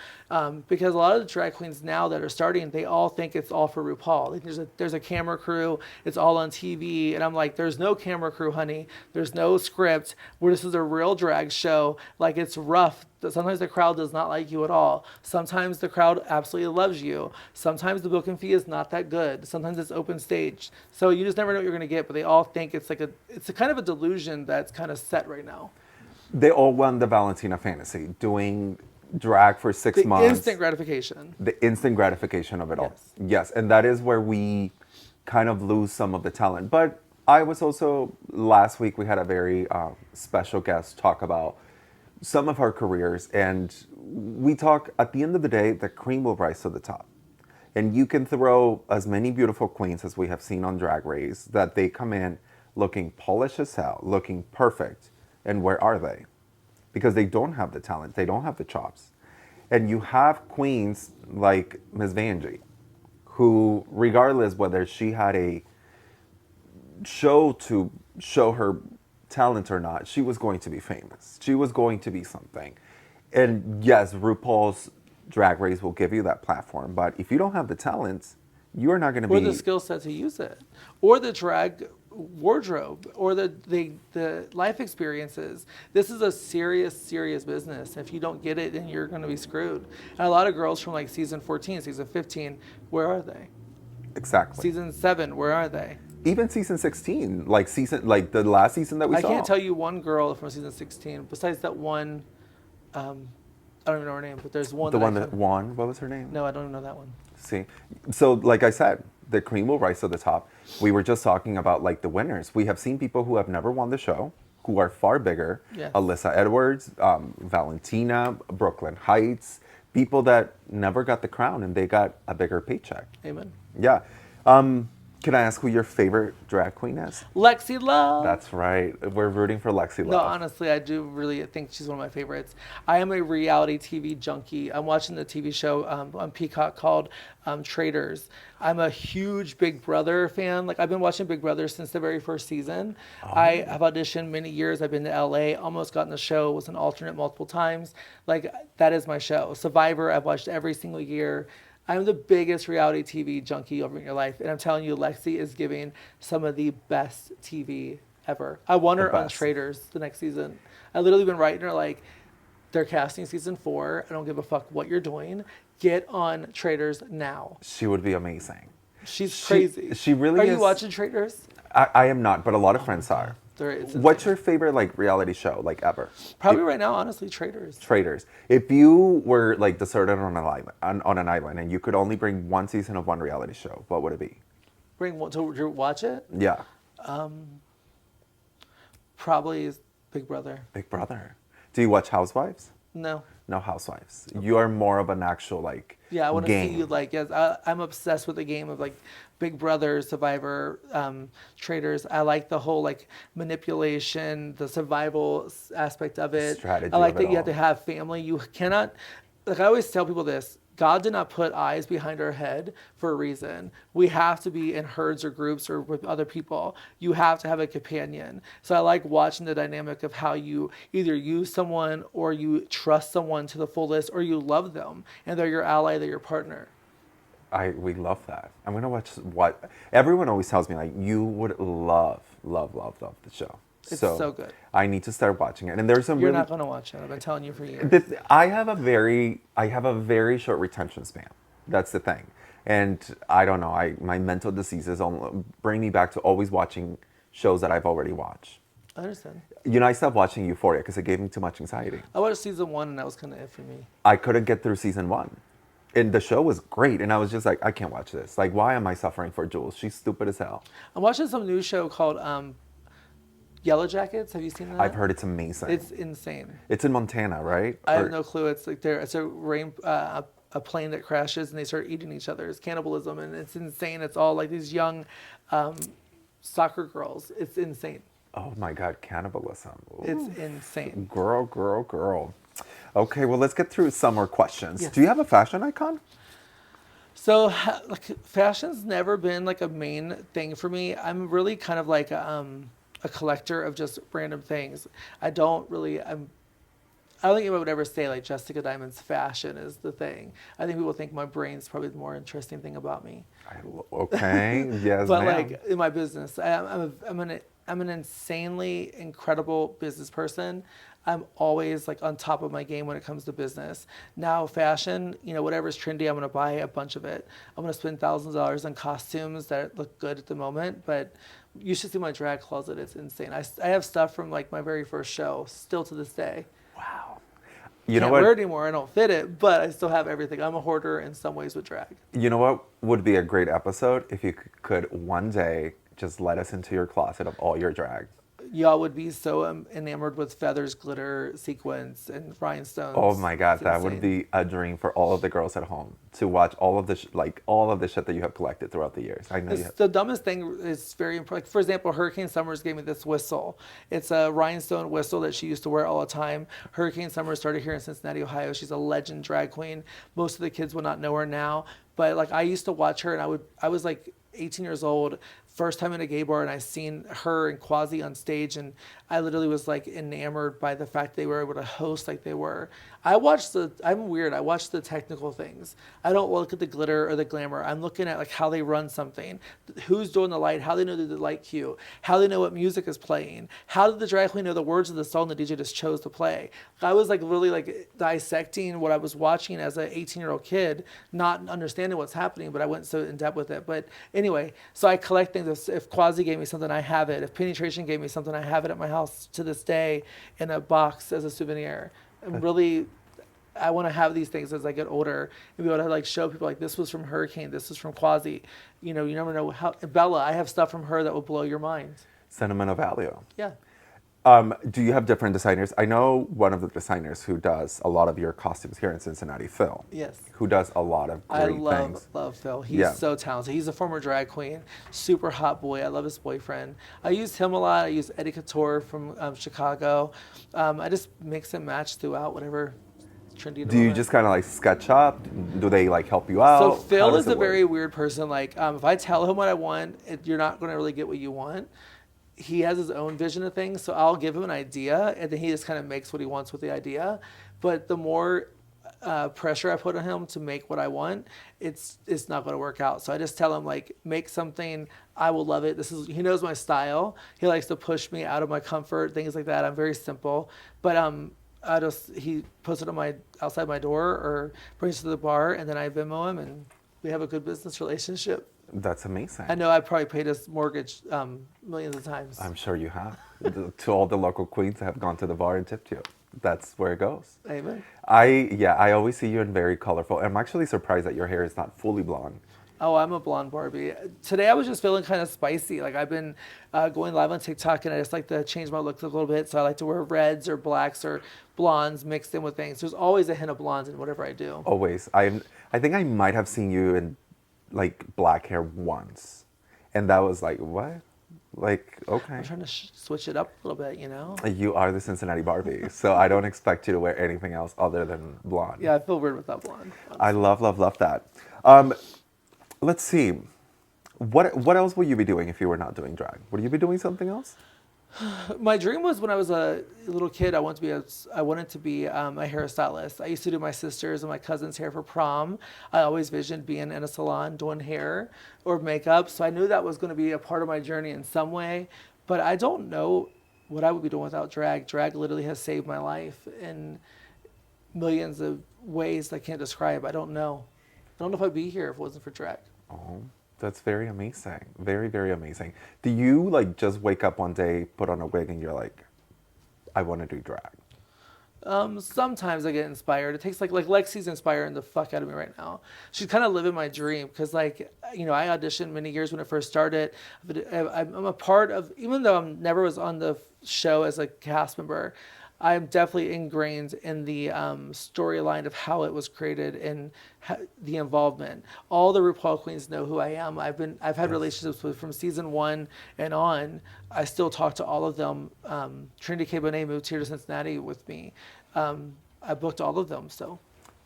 Because a lot of the drag queens now that are starting, they all think it's all for RuPaul. Like there's a camera crew, it's all on TV. And I'm like, there's no camera crew, honey. There's no script. This is a real drag show. Like, it's rough. Sometimes the crowd does not like you at all. Sometimes the crowd absolutely loves you. Sometimes the booking fee is not that good. Sometimes it's open stage. So you just never know what you're going to get, but they all think it's like it's a kind of a delusion that's kind of set right now. They all won the Valentina fantasy, doing drag for 6 months. The instant gratification. The instant gratification of it all. Yes. Yes, and that is where we kind of lose some of the talent. But I was also, last week we had a very special guest talk about some of her careers, and we talk, at the end of the day, the cream will rise to the top. And you can throw as many beautiful queens as we have seen on Drag Race, that they come in looking polished as hell, looking perfect, and where are they? Because they don't have the talent, they don't have the chops. And you have queens like Ms. Vanjie, who, regardless whether she had a show to show her talent or not, she was going to be famous. She was going to be something. And yes, RuPaul's Drag Race will give you that platform, but if you don't have the talent, you're not going to be... Or the skill set to use it. Or the drag wardrobe. Or the life experiences. This is a serious, serious business. If you don't get it, then you're going to be screwed. And a lot of girls from like season 14, season 15, where are they? Exactly. Season 7, where are they? Even season 16, like the last season that we saw. I can't tell you one girl from season 16, besides that one, I don't even know her name, but there's one. The one that won, what was her name? No, I don't even know that one. See, so like I said, the cream will rise to the top. We were just talking about like the winners. We have seen people who have never won the show, who are far bigger. Yes. Alyssa Edwards, Valentina, Brooklyn Heights, people that never got the crown and they got a bigger paycheck. Amen. Yeah. Can I ask who your favorite drag queen is? Lexi Love. That's right. We're rooting for Lexi Love. No, honestly, I do really think she's one of my favorites. I am a reality TV junkie. I'm watching the TV show on Peacock called Traitors. I'm a huge Big Brother fan. Like, I've been watching Big Brother since the very first season. I have auditioned many years. I've been to LA, almost gotten the show, was an alternate multiple times. Like, that is my show. Survivor, I've watched every single year. I'm the biggest reality TV junkie over in your life. And I'm telling you, Lexi is giving some of the best TV ever. I want her on Traitors the next season. I literally been writing her like, they're casting season 4. I don't give a fuck what you're doing. Get on Traitors now. She would be amazing. She's crazy. She really is. Are you watching Traitors? I am not, but a lot of friends are. What's your favorite like reality show like ever? Probably right now, honestly, Traitors. Traitors. If you were like deserted on an island and you could only bring one season of one reality show, what would it be? Bring one to watch it? Yeah. Probably Big Brother. Big Brother. Do you watch Housewives? No. No Housewives. You are more of an actual like Yeah, I want to game. see you like. Yes, I'm obsessed with the game of like Big Brother, Survivor, Traitors. I like the whole like manipulation, the survival aspect of it. Strategy I like of it that you have all. to have family. You cannot. Like I always tell people this. God did not put eyes behind our head for a reason. We have to be in herds or groups or with other people. You have to have a companion. So I like watching the dynamic of how you either use someone or you trust someone to the fullest or you love them and they're your ally, they're your partner. We love that. I'm gonna watch what everyone always tells me like you would love the show. It's so good. I need to start watching it. And there's some You're really not going to watch it. I've been telling you for years. I have a very short retention span. That's the thing. And I don't know, my mental diseases bring me back to always watching shows that I've already watched. I understand. You know, I stopped watching Euphoria because it gave me too much anxiety. I watched season 1 and that was kind of it for me. I couldn't get through season 1. And the show was great. And I was just like, I can't watch this. Like, why am I suffering for Jules? She's stupid as hell. I'm watching some new show called Yellow Jackets. Have you seen that? I've heard it's amazing. It's insane. It's in Montana, right? I have no clue. It's like it's a plane that crashes and they start eating each other. It's cannibalism and it's insane. It's all like these young soccer girls. It's insane. Oh my God, cannibalism. Ooh. It's insane. Girl. Okay, well, let's get through some more questions. Yes. Do you have a fashion icon? So, like, fashion's never been like a main thing for me. I'm really kind of like a collector of just random things. I don't think anyone would ever say like Jessica Diamond's fashion is the thing. I think people think my brain's probably the more interesting thing about me. Okay, yes, But ma'am. like in my business, I'm an insanely incredible business person. I'm always like on top of my game when it comes to business. Now fashion, whatever's trendy, I'm gonna buy a bunch of it. I'm gonna spend thousands of dollars on costumes that look good at the moment, but you should see my drag closet. It's insane. I have stuff from like my very first show still to this day. Wow. Can't wear it anymore. I don't fit it, but I still have everything. I'm a hoarder in some ways with drag. You know what would be a great episode if you could one day just let us into your closet of all your drag. Y'all would be so enamored with feathers, glitter, sequins, and rhinestones. Oh my God, that would insane. be a dream for all of the girls at home to watch all of the shit that you have collected throughout the years. I know you have. The dumbest thing is very important. Like, for example, Hurricane Summers gave me this whistle. It's a rhinestone whistle that she used to wear all the time. Hurricane Summers started here in Cincinnati, Ohio. She's a legend drag queen. Most of the kids will not know her now, but like I used to watch her, and I was like 18 years old. First time in a gay bar, and I seen her and Quasi on stage, and I literally was like enamored by the fact they were able to host like they were. I'm weird. I watch the technical things. I don't look at the glitter or the glamour. I'm looking at like how they run something, who's doing the light, how they know the light cue, how they know what music is playing, how did the drag queen know the words of the song the DJ just chose to play. I was like really like dissecting what I was watching as an 18-year-old kid, not understanding what's happening, but I went so in depth with it. But anyway, so I collect things. If Quasi gave me something, I have it. If Penetration gave me something, I have it at my house to this day in a box as a souvenir. And really, I want to have these things as I get older and be able to like show people like this was from Hurricane, this was from Quasi. You never know how Bella. I have stuff from her that will blow your mind. Sentimental value. Yeah. Do you have different designers? I know one of the designers who does a lot of your costumes here in Cincinnati, Phil. Yes. Who does a lot of I great things. love Phil. He's Yeah. so talented. He's a former drag queen, super hot boy. I love his boyfriend. I use him a lot. I use Eddie Couture from Chicago. I just mix and match throughout whatever trendy. Do you just kind of like sketch up? Do they like help you out? So How Phil does is it a work? very weird person. Like, if I tell him what I want, you're not going to really get what you want. He has his own vision of things, so I'll give him an idea, and then he just kind of makes what he wants with the idea. But the more pressure I put on him to make what I want, it's not going to work out. So I just tell him, like, make something. I will love it. He knows my style. He likes to push me out of my comfort, things like that. I'm very simple, but he puts it on outside my door or brings it to the bar, and then I Venmo him, and we have a good business relationship. That's amazing. I know I probably paid his mortgage millions of times. I'm sure you have. To all the local queens that have gone to the bar and tipped you. That's where it goes. Amen. I always see you in very colorful. I'm actually surprised that your hair is not fully blonde. Oh, I'm a blonde Barbie. Today I was just feeling kind of spicy. Like I've been going live on TikTok, and I just like to change my look a little bit. So I like to wear reds or blacks or blondes mixed in with things. There's always a hint of blondes in whatever I do. Always. I think I might have seen you in like black hair once. And that was like, what? Like, okay. I'm trying to switch it up a little bit, you know? You are the Cincinnati Barbie, so I don't expect you to wear anything else other than blonde. Yeah, I feel weird without blonde. I love that. Let's see. What else will you be doing if you were not doing drag? Would you be doing something else? My dream was when I was a little kid, I wanted to be a hairstylist. I used to do my sister's and my cousin's hair for prom. I always visioned being in a salon doing hair or makeup, so I knew that was going to be a part of my journey in some way. But I don't know what I would be doing without drag. Drag literally has saved my life in millions of ways I can't describe. I don't know. I don't know if I'd be here if it wasn't for drag. Oh, that's very amazing. Very, very amazing. Do you like just wake up one day, put on a wig, and you're like, I want to do drag? Sometimes I get inspired. It takes like Lexi's inspiring the fuck out of me right now. She's kind of living my dream because I auditioned many years when it first started. I'm a part of, even though I never was on the show as a cast member, I'm definitely ingrained in the storyline of how it was created and the involvement. All the RuPaul queens know who I am. I've had relationships with from season 1 and on. I still talk to all of them. Trinity K. Bonet moved here to Cincinnati with me. I booked all of them. So.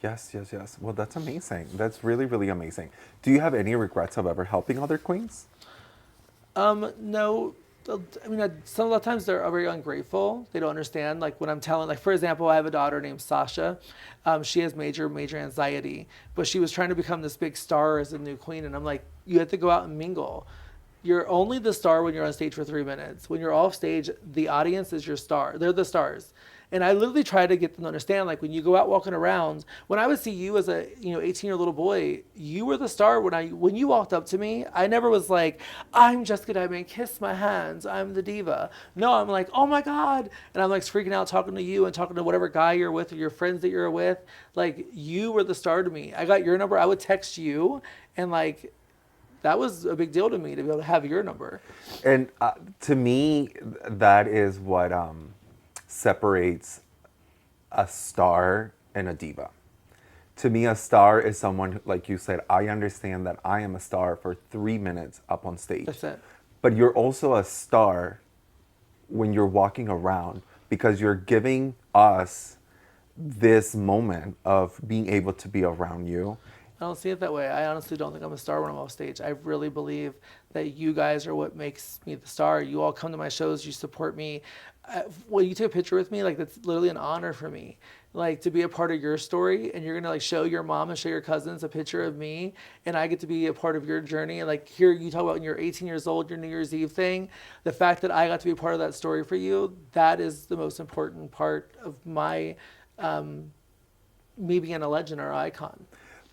Yes. Well, that's amazing. That's really, really amazing. Do you have any regrets of ever helping other queens? No. I mean, some of the times they're very ungrateful. They don't understand. Like when I'm telling, like for example, I have a daughter named Sasha. She has major anxiety, but she was trying to become this big star as a new queen. And I'm like, you have to go out and mingle. You're only the star when you're on stage for 3 minutes. When you're off stage, the audience is your star. They're the stars. And I literally try to get them to understand, like when you go out walking around, when I would see you as a 18-year little boy, you were the star. When you walked up to me, I never was like, I'm Jessica Diamond, kiss my hands, I'm the diva. No, I'm like, oh my God. And I'm like freaking out talking to you and talking to whatever guy you're with or your friends that you're with. Like you were the star to me. I got your number, I would text you, and like, that was a big deal to me to be able to have your number. And to me, that is what separates a star and a diva. To me, a star is someone, like you said, I understand that I am a star for 3 minutes up on stage. That's it. But you're also a star when you're walking around because you're giving us this moment of being able to be around you. I don't see it that way. I honestly don't think I'm a star when I'm off stage. I really believe that you guys are what makes me the star. You all come to my shows, you support me. When you take a picture with me, like that's literally an honor for me. Like to be a part of your story, and you're gonna like show your mom and show your cousins a picture of me, and I get to be a part of your journey. And like here, you talk about when you're 18 years old, your New Year's Eve thing. The fact that I got to be a part of that story for you, that is the most important part of my me being a legend or icon.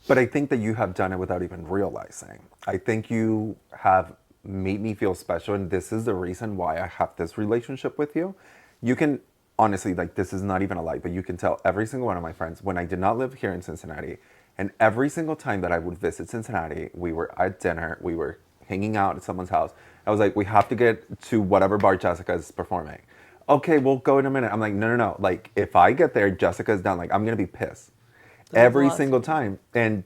But I think that you have done it without even realizing. I think you have made me feel special, and this is the reason why I have this relationship with you. You can, honestly, like this is not even a lie, but you can tell every single one of my friends, when I did not live here in Cincinnati, and every single time that I would visit Cincinnati, we were at dinner, we were hanging out at someone's house. I was like, we have to get to whatever bar Jessica is performing. okay, we'll go in a minute. I'm like, no, no, no. Like, if I get there, Jessica's done. Like, I'm gonna be pissed That means a every lot to single me. time. And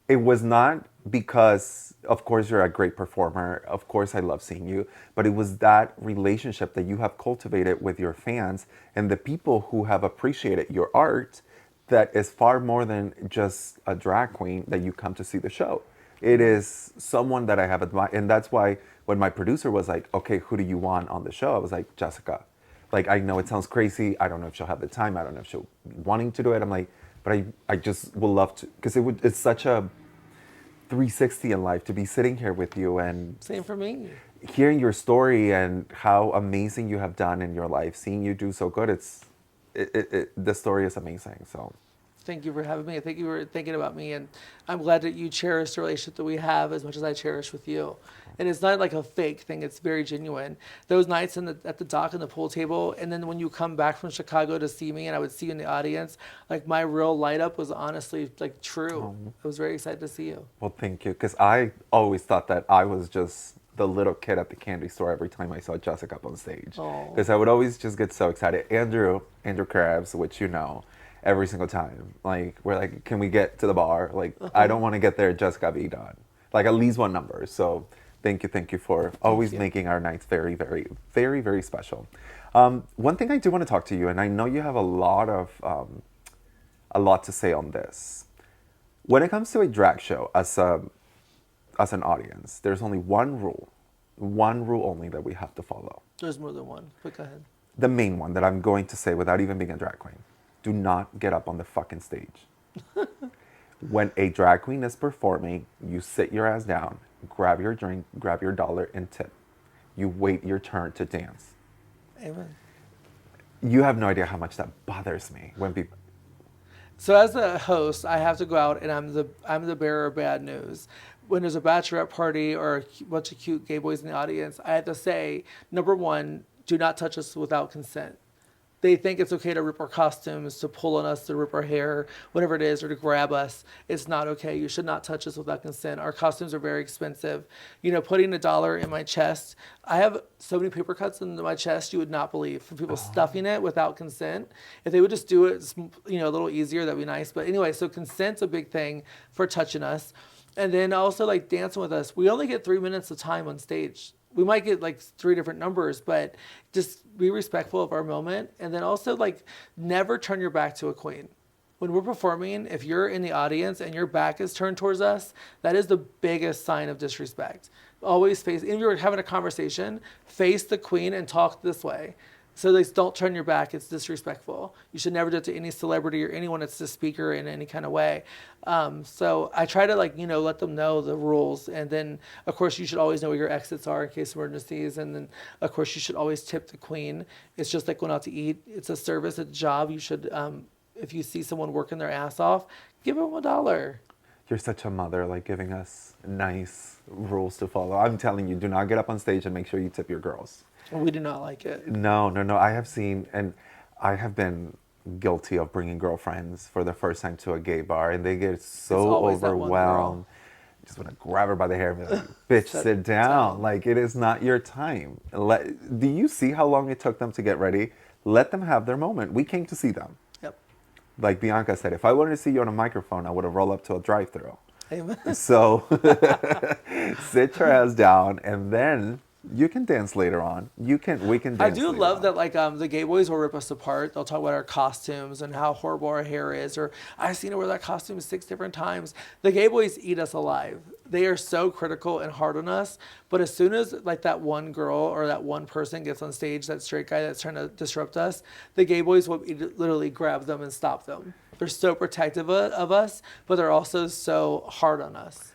it was not because, of course, you're a great performer. Of course, I love seeing you. But it was that relationship that you have cultivated with your fans and the people who have appreciated your art that is far more than just a drag queen that you come to see the show. It is someone that I have admired. And that's why when my producer was like, okay, who do you want on the show? I was like, Jessica. Like, I know it sounds crazy. I don't know if she'll have the time. I don't know if she'll be wanting to do it. I'm like, but I just will love to, because it's such a 360 in life to be sitting here with you and Same for me. hearing your story and how amazing you have done in your life, seeing you do so good. The story is amazing. So Thank you for having me. Thank you for thinking about me. And I'm glad that you cherish the relationship that we have as much as I cherish with you. And it's not like a fake thing. It's very genuine. Those nights at the dock and the pool table, and then when you come back from Chicago to see me and I would see you in the audience, like my real light up was honestly like true. I was very excited to see you. well, thank you, because I always thought that I was just the little kid at the candy store every time I saw Jessica up on stage, Oh, because I would always just get so excited. Andrew Krabs, which you know, every single time, like we're like, can we get to the bar? Like I don't want to get there, Jessica be done. Like at least one number. So thank you for always you. making our nights very, very, very, very special. One thing I do want to talk to you, and I know you have a lot to say on this. When it comes to a drag show, as an audience, there's only one rule only that we have to follow. there's more than one. But go ahead. The main one that I'm going to say without even being a drag queen. Do not get up on the fucking stage. When a drag queen is performing, you sit your ass down, grab your drink, grab your dollar, and tip. You wait your turn to dance. Amen. You have no idea how much that bothers me when people. So as a host, I have to go out and I'm the bearer of bad news. When there's a bachelorette party or a bunch of cute gay boys in the audience, I have to say, number one, do not touch us without consent. They think it's okay to rip our costumes, to pull on us, to rip our hair, whatever it is, or to grab us. It's not okay. You should not touch us without consent. Our costumes are very expensive. You know, putting a dollar in my chest. I have so many paper cuts in my chest you would not believe from people stuffing it without consent. If they would just do it, you know, a little easier, that'd be nice. But anyway, so consent's a big thing for touching us. And then also like dancing with us. We only get 3 minutes of time on stage. We might get like 3 different numbers, but just be respectful of our moment. And then also like never turn your back to a queen. When we're performing, if you're in the audience and your back is turned towards us, that is the biggest sign of disrespect. Always face, if you're having a conversation, face the queen and talk this way. So like, don't turn your back. It's disrespectful. You should never do it to any celebrity or anyone that's the speaker in any kind of way. So I try to like, you know, let them know the rules. And then, of course, you should always know where your exits are in case of emergencies. And then, of course, you should always tip the queen. It's just like going out to eat. It's a service, it's a job. You should, if you see someone working their ass off, give them $1. You're such a mother, like giving us nice rules to follow. I'm telling you, do not get up on stage and make sure you tip your girls. We do not like it. No, no, no. I have seen, and I have been guilty of bringing girlfriends for the first time to a gay bar, and they get so always that one girl. overwhelmed. Just want to grab her by the hair and be like, "Bitch, sit down." Like it is not your time. Do you see how long it took them to get ready? Let them have their moment. We came to see them. Yep. Like Bianca said, if I wanted to see you on a microphone, I would have rolled up to a drive-thru. Amen. So sit your ass down, and then you can dance later on. We can dance. I do later love on. that like the gay boys will rip us apart. They'll talk about our costumes and how horrible our hair is, or I've seen her wear that costume 6 different times. The gay boys eat us alive. They are so critical and hard on us. But as soon as like that one girl or that one person gets on stage, that straight guy that's trying to disrupt us, the gay boys will literally grab them and stop them. They're so protective of us, but they're also so hard on us.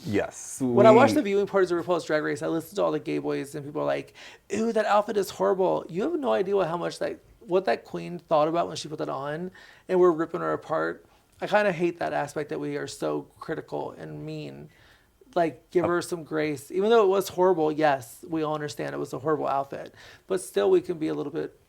Yes. When I watch the viewing parties of RuPaul's Drag Race, I listen to all the gay boys, and people are like, "Ew, that outfit is horrible." You have no idea what that queen thought about when she put that on, and we're ripping her apart. I kind of hate that aspect that we are so critical and mean. Like, give her some grace, even though it was horrible. Yes, we all understand it was a horrible outfit, but still, we can be a little bit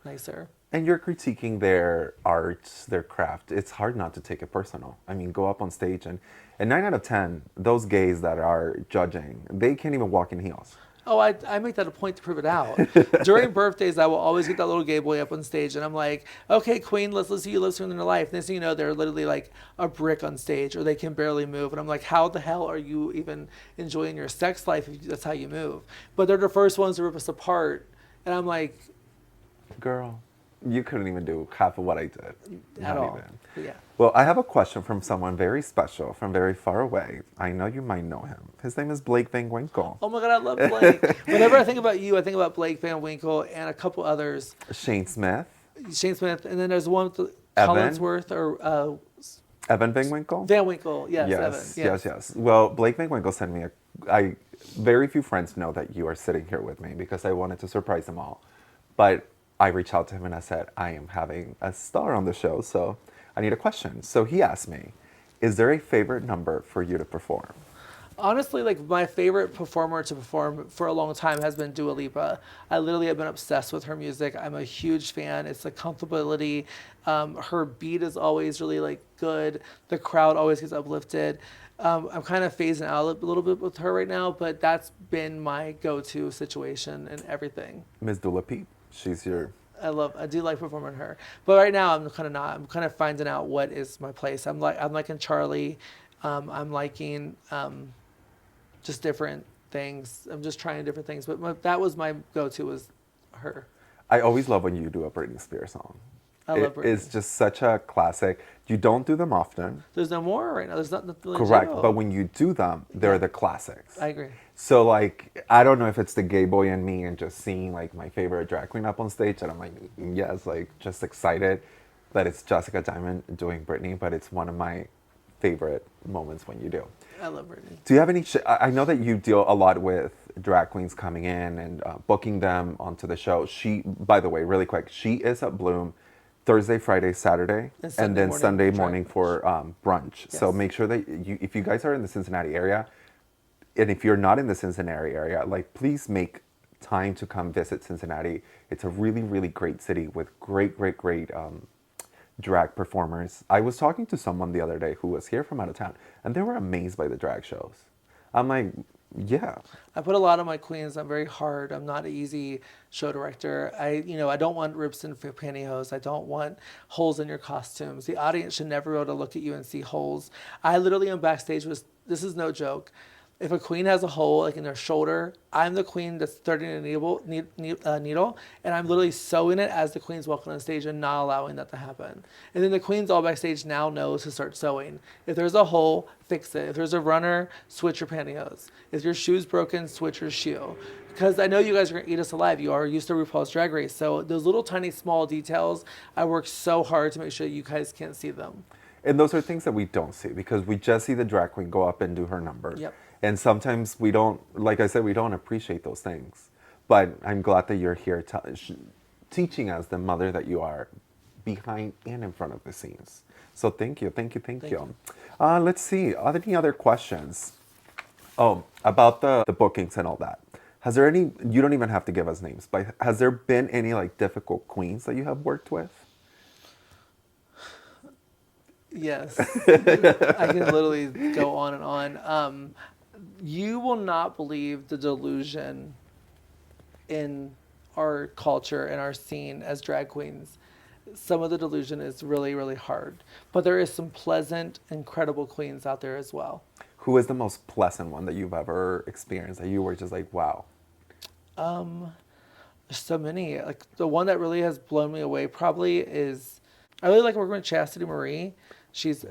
nicer. And you're critiquing their art, their craft. It's hard not to take it personal. I mean, go up on stage and 9 out of 10, those gays that are judging, they can't even walk in heels. Oh, I make that a point to prove it out. During birthdays, I will always get that little gay boy up on stage, and I'm like, okay, queen, let's listen to you live through their life. Next thing you know, they're literally like a brick on stage, or they can barely move. And I'm like, how the hell are you even enjoying your sex life if that's how you move? But they're the first ones to rip us apart. And I'm like, Girl, you couldn't even do half of what I did. at Not all. even. But yeah. Well, I have a question from someone very special from very far away. I know you might know him. His name is Blake Van Winkle. Oh my God, I love Blake. Whenever I think about you, I think about Blake Van Winkle and a couple others. Shane Smith. Shane Smith, and then there's one with Evan? Collinsworth or Evan Van Winkle? Van Winkle. Yes, Yes, Evan. yes. Well, Blake Van Winkle sent me very few friends know that you are sitting here with me because I wanted to surprise them all. But I reached out to him and I said, I am having a star on the show, so I need a question. So he asked me, is there a favorite number for you to perform? Honestly, like my favorite performer to perform for a long time has been Dua Lipa. I literally have been obsessed with her music. I'm a huge fan. It's the comfortability. Her beat is always really like good. The crowd always gets uplifted. I'm kind of phasing out a little bit with her right now, but that's been my go-to situation and everything. Miss Dula Peep, she's your... I do like performing her, but right now I'm kind of not. I'm kind of finding out what is my place. I'm liking Charlie. I'm liking just different things. I'm just trying different things, but that was my go-to was her. I always love when you do a Britney Spears song. I love Britney. It's just such a classic. You don't do them often. There's no more right now. There's nothing. Correct, but when you do them, they're the classics. I agree. So like, I don't know if it's the gay boy in me and just seeing like my favorite drag queen up on stage, and I'm like, yes, like just excited that it's Jessica Diamond doing Britney, but it's one of my favorite moments when you do. I love Britney. Do you have any? I know that you deal a lot with drag queens coming in and booking them onto the show. She, by the way, really quick, she is at Bloom Thursday, Friday, Saturday, and then Sunday morning for brunch. Yes. So make sure that if you guys are in the Cincinnati area, and if you're not in the Cincinnati area, like please make time to come visit Cincinnati. It's a really, really great city with great drag performers. I was talking to someone the other day who was here from out of town, and they were amazed by the drag shows. I'm like, yeah. I put a lot on my queens. I'm very hard. I'm not an easy show director. I don't want rips and pantyhose. I don't want holes in your costumes. The audience should never be able to look at you and see holes. I literally am backstage with, this is no joke. If a queen has a hole like in their shoulder, I'm the queen that's threading a needle, and I'm literally sewing it as the queen's walking on stage and not allowing that to happen. And then the queens all backstage now knows to start sewing. If there's a hole, fix it. If there's a runner, switch your pantyhose. If your shoe's broken, switch your shoe. Because I know you guys are going to eat us alive. You are used to RuPaul's Drag Race. So those little tiny small details, I work so hard to make sure you guys can't see them. And those are things that we don't see because we just see the drag queen go up and do her number. Yep. And sometimes we don't, like I said, we don't appreciate those things. But I'm glad that you're here teaching us the mother that you are behind and in front of the scenes. So thank you. Let's see, any other questions? Oh, about the bookings and all that. Has there any, you don't even have to give us names, but has there been any like difficult queens that you have worked with? Yes. I can literally go on and on. You will not believe the delusion in our culture and our scene as drag queens. Some of the delusion is really, really hard. But there is some pleasant, incredible queens out there as well. Who is the most pleasant one that you've ever experienced that you were just like, wow? There's so many. Like the one that really has blown me away probably is, I really like working with Chastity Marie. She's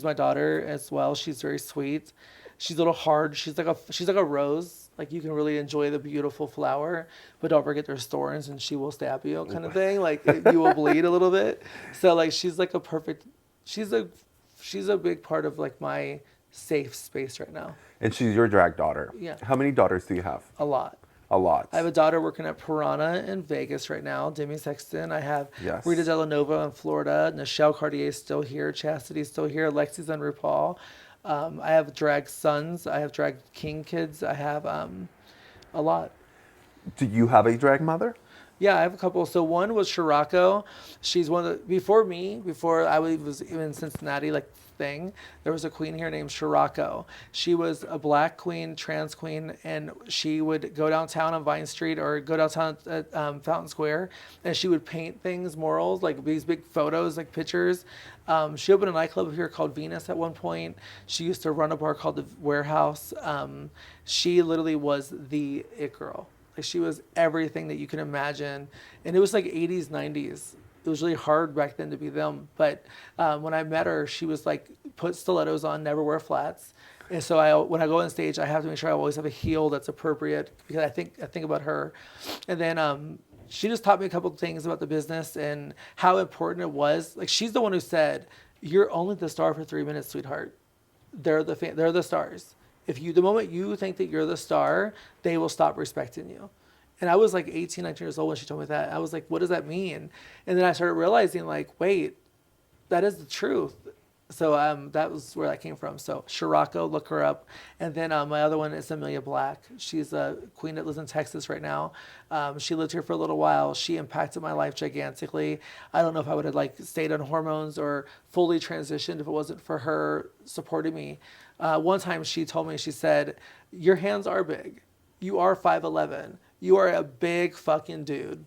my daughter as well. She's very sweet. She's a little hard. She's like a rose. Like you can really enjoy the beautiful flower, but don't forget there's thorns and she will stab you kind of thing. Like you will bleed a little bit. So like she's like a perfect. She's a big part of like my safe space right now. And she's your drag daughter. Yeah. How many daughters do you have? A lot. A lot. I have a daughter working at Piranha in Vegas right now, Demi Sexton. I have Rita Delanova in Florida. Nichelle Cartier's still here. Chastity's still here. Lexi's on RuPaul. I have drag sons. I have drag king kids. I have a lot. Do you have a drag mother? Yeah, I have a couple. So one was Shirako. She's one of the before me, before I was even in Cincinnati, like thing. There was a queen here named Shirako. She was a black queen, trans queen, and she would go downtown on Vine Street or go downtown at Fountain Square, and she would paint things, murals, like these big photos, like pictures. She opened a nightclub here called Venus at one point. She used to run a bar called the Warehouse. She literally was the it girl. Like she was everything that you can imagine, and it was like 80s, 90s. It was really hard back then to be them. But when I met her, she was like, put stilettos on, never wear flats. And so when I go on stage, I have to make sure I always have a heel that's appropriate because I think about her. And then she just taught me a couple of things about the business and how important it was. Like she's the one who said, "You're only the star for 3 minutes, sweetheart. They're the stars. If you, the moment you think that you're the star, they will stop respecting you." And I was like 18, 19 years old when she told me that. I was like, what does that mean? And then I started realizing like, wait, that is the truth. So that was where that came from. So Shirako, look her up. And then my other one is Amelia Black. She's a queen that lives in Texas right now. She lived here for a little while. She impacted my life gigantically. I don't know if I would have like stayed on hormones or fully transitioned if it wasn't for her supporting me. One time she told me, she said, "Your hands are big. You are 5'11". You are a big fucking dude."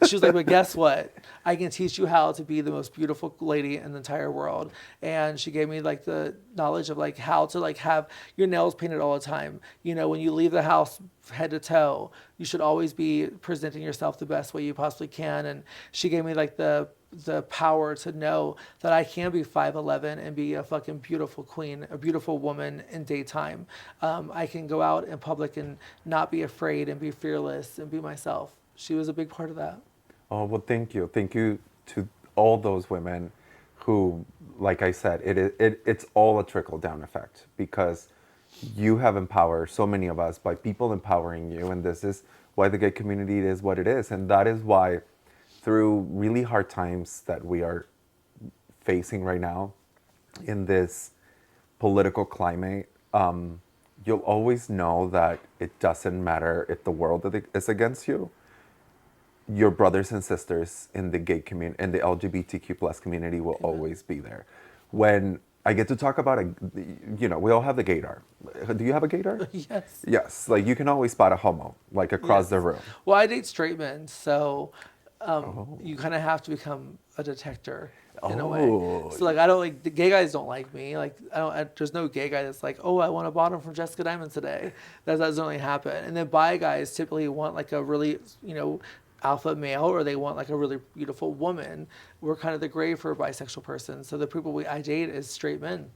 She was like, "But guess what? I can teach you how to be the most beautiful lady in the entire world." And she gave me like the knowledge of like how to like have your nails painted all the time. You know, when you leave the house head to toe, you should always be presenting yourself the best way you possibly can. And she gave me like the power to know that I can be 5'11" and be a fucking beautiful queen, a beautiful woman in daytime. I can go out in public and not be afraid and be fearless and be myself. She was a big part of that. Oh, well, thank you. Thank you to all those women who, like I said, it's all a trickle-down effect because you have empowered so many of us by people empowering you, and this is why the gay community is what it is. And that is why through really hard times that we are facing right now in this political climate, you'll always know that it doesn't matter if the world is against you. Your brothers and sisters in the gay community, in the LGBTQ plus community will always be there. When I get to talk about we all have the gaydar. Do you have a gaydar? Yes. Yes, like you can always spot a homo, like across the room. Well, I date straight men, so you kind of have to become a detector in a way. So like, I don't like the gay guys don't like me. Like there's no gay guy that's like, "Oh, I want a bottom from Jessica Diamond today." That doesn't really happen. And then bi guys typically want like a really alpha male, or they want like a really beautiful woman. We're kind of the gray for a bisexual person. So the people I date is straight men.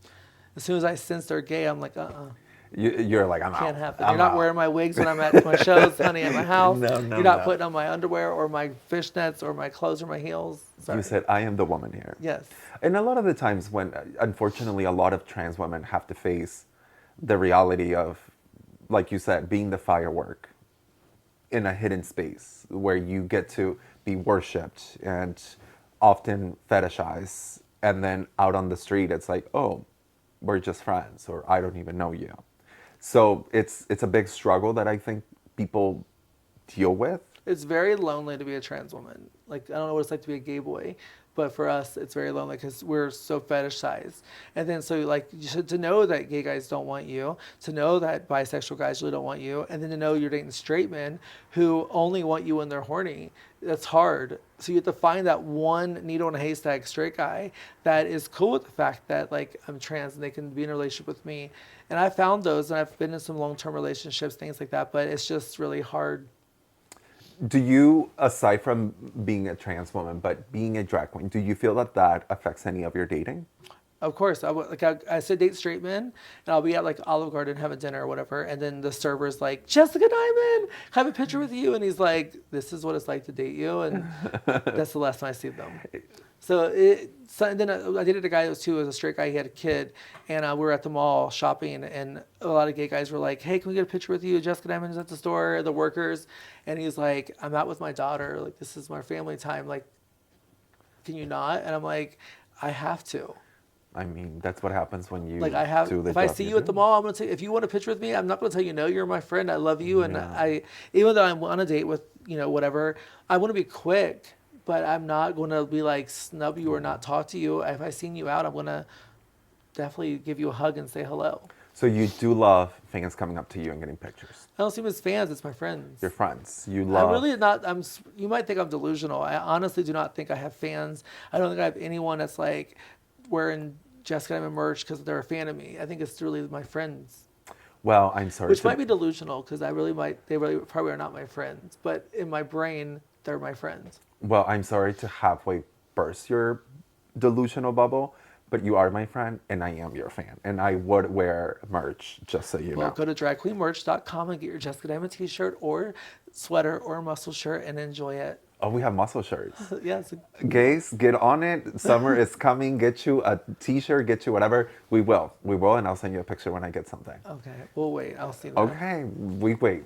As soon as I sense they're gay, I'm like, You're like, I'm can't out. happen. I'm You're not out. wearing my wigs when I'm at my shows, honey, at my house. No, You're not no. putting on my underwear or my fishnets or my clothes or my heels. Sorry. You said, I am the woman here. Yes. And a lot of the times when, unfortunately, a lot of trans women have to face the reality of, like you said, being the firework in a hidden space where you get to be worshipped and often fetishized. And then out on the street, it's like, oh, we're just friends, or I don't even know you. So it's a big struggle that I think people deal with. It's very lonely to be a trans woman. Like, I don't know what it's like to be a gay boy, but for us, it's very lonely because we're so fetishized. And then, so like, to know that gay guys don't want you, to know that bisexual guys really don't want you, and then to know you're dating straight men who only want you when they're horny, that's hard. So you have to find that one needle in a haystack straight guy that is cool with the fact that, like, I'm trans and they can be in a relationship with me. And I found those, and I've been in some long-term relationships, things like that, but it's just really hard. Do you, aside from being a trans woman, but being a drag queen, do you feel that that affects any of your dating? Of course, I said date straight men, and I'll be at like Olive Garden having dinner or whatever, and then the server's like, "Jessica Diamond, have a picture with you," and he's like, "This is what it's like to date you," and that's the last time I see them. And then I dated a guy that was a straight guy. He had a kid, and we were at the mall shopping, and a lot of gay guys were like, "Hey, can we get a picture with you? Jessica Diamond is at the store, the workers," and he's like, "I'm out with my daughter. Like, this is my family time. Like, can you not?" And I'm like, "I have to." I mean, that's what happens when you Like I have, do the if I job see you you at the do. mall, I'm gonna say, if you want a picture with me, I'm not gonna tell you no. You're my friend. I love you, and Yeah. even though I'm on a date with whatever, I want to be quick, but I'm not gonna be like snub you or not talk to you. If I seen you out, I'm gonna definitely give you a hug and say hello. So you do love fans coming up to you and getting pictures. I don't see them as fans; it's my Your friends. friends. You I'm love. really not. You might think I'm delusional. I honestly do not think I have fans. I don't think I have anyone that's like wearing Jessica Diamond merch because they're a fan of me. I think it's really my friends, Well, I'm sorry which to. might be delusional because I really might. They really probably are not my friends, but in my brain, they're my friends. Well, I'm sorry to halfway burst your delusional bubble, but you are my friend and I am your fan. And I would wear merch, just so you Well, know. go to dragqueenmerch.com and get your Jessica Diamond t-shirt or sweater or muscle shirt and enjoy it. Oh, we have muscle shirts. Yes. Gays, get on it. Summer is coming. Get you a t-shirt, get you whatever. We will. We will, and I'll send you a picture when I get something. Okay. We'll wait. I'll see that. Okay, we wait.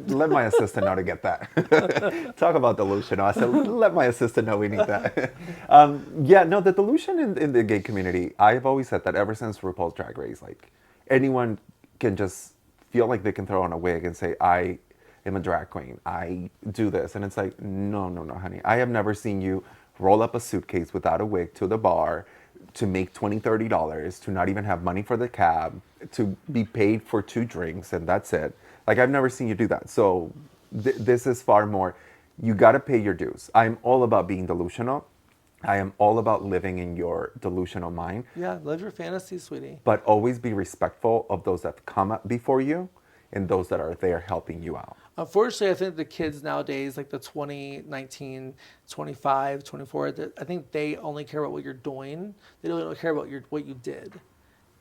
Let my assistant know to get that. Talk about delusional. I said, let my assistant know we need that. Yeah, no, the delusion in the gay community, I've always said that ever since RuPaul's Drag Race, like anyone can just feel like they can throw on a wig and say, I am a drag queen. I do this. And it's like, no, no, no, honey. I have never seen you roll up a suitcase without a wig to the bar to make $20, $30, to not even have money for the cab, to be paid for 2 drinks, and that's it. Like, I've never seen you do that. So this is far more, you got to pay your dues. I'm all about being delusional. I am all about living in your delusional mind, Yeah, live your fantasy, sweetie. but always be respectful of those that come up before you and those that are there helping you out. Unfortunately, I think the kids nowadays, like the 2019, 25, 24, I think they only care about what you're doing. They don't care about what you did.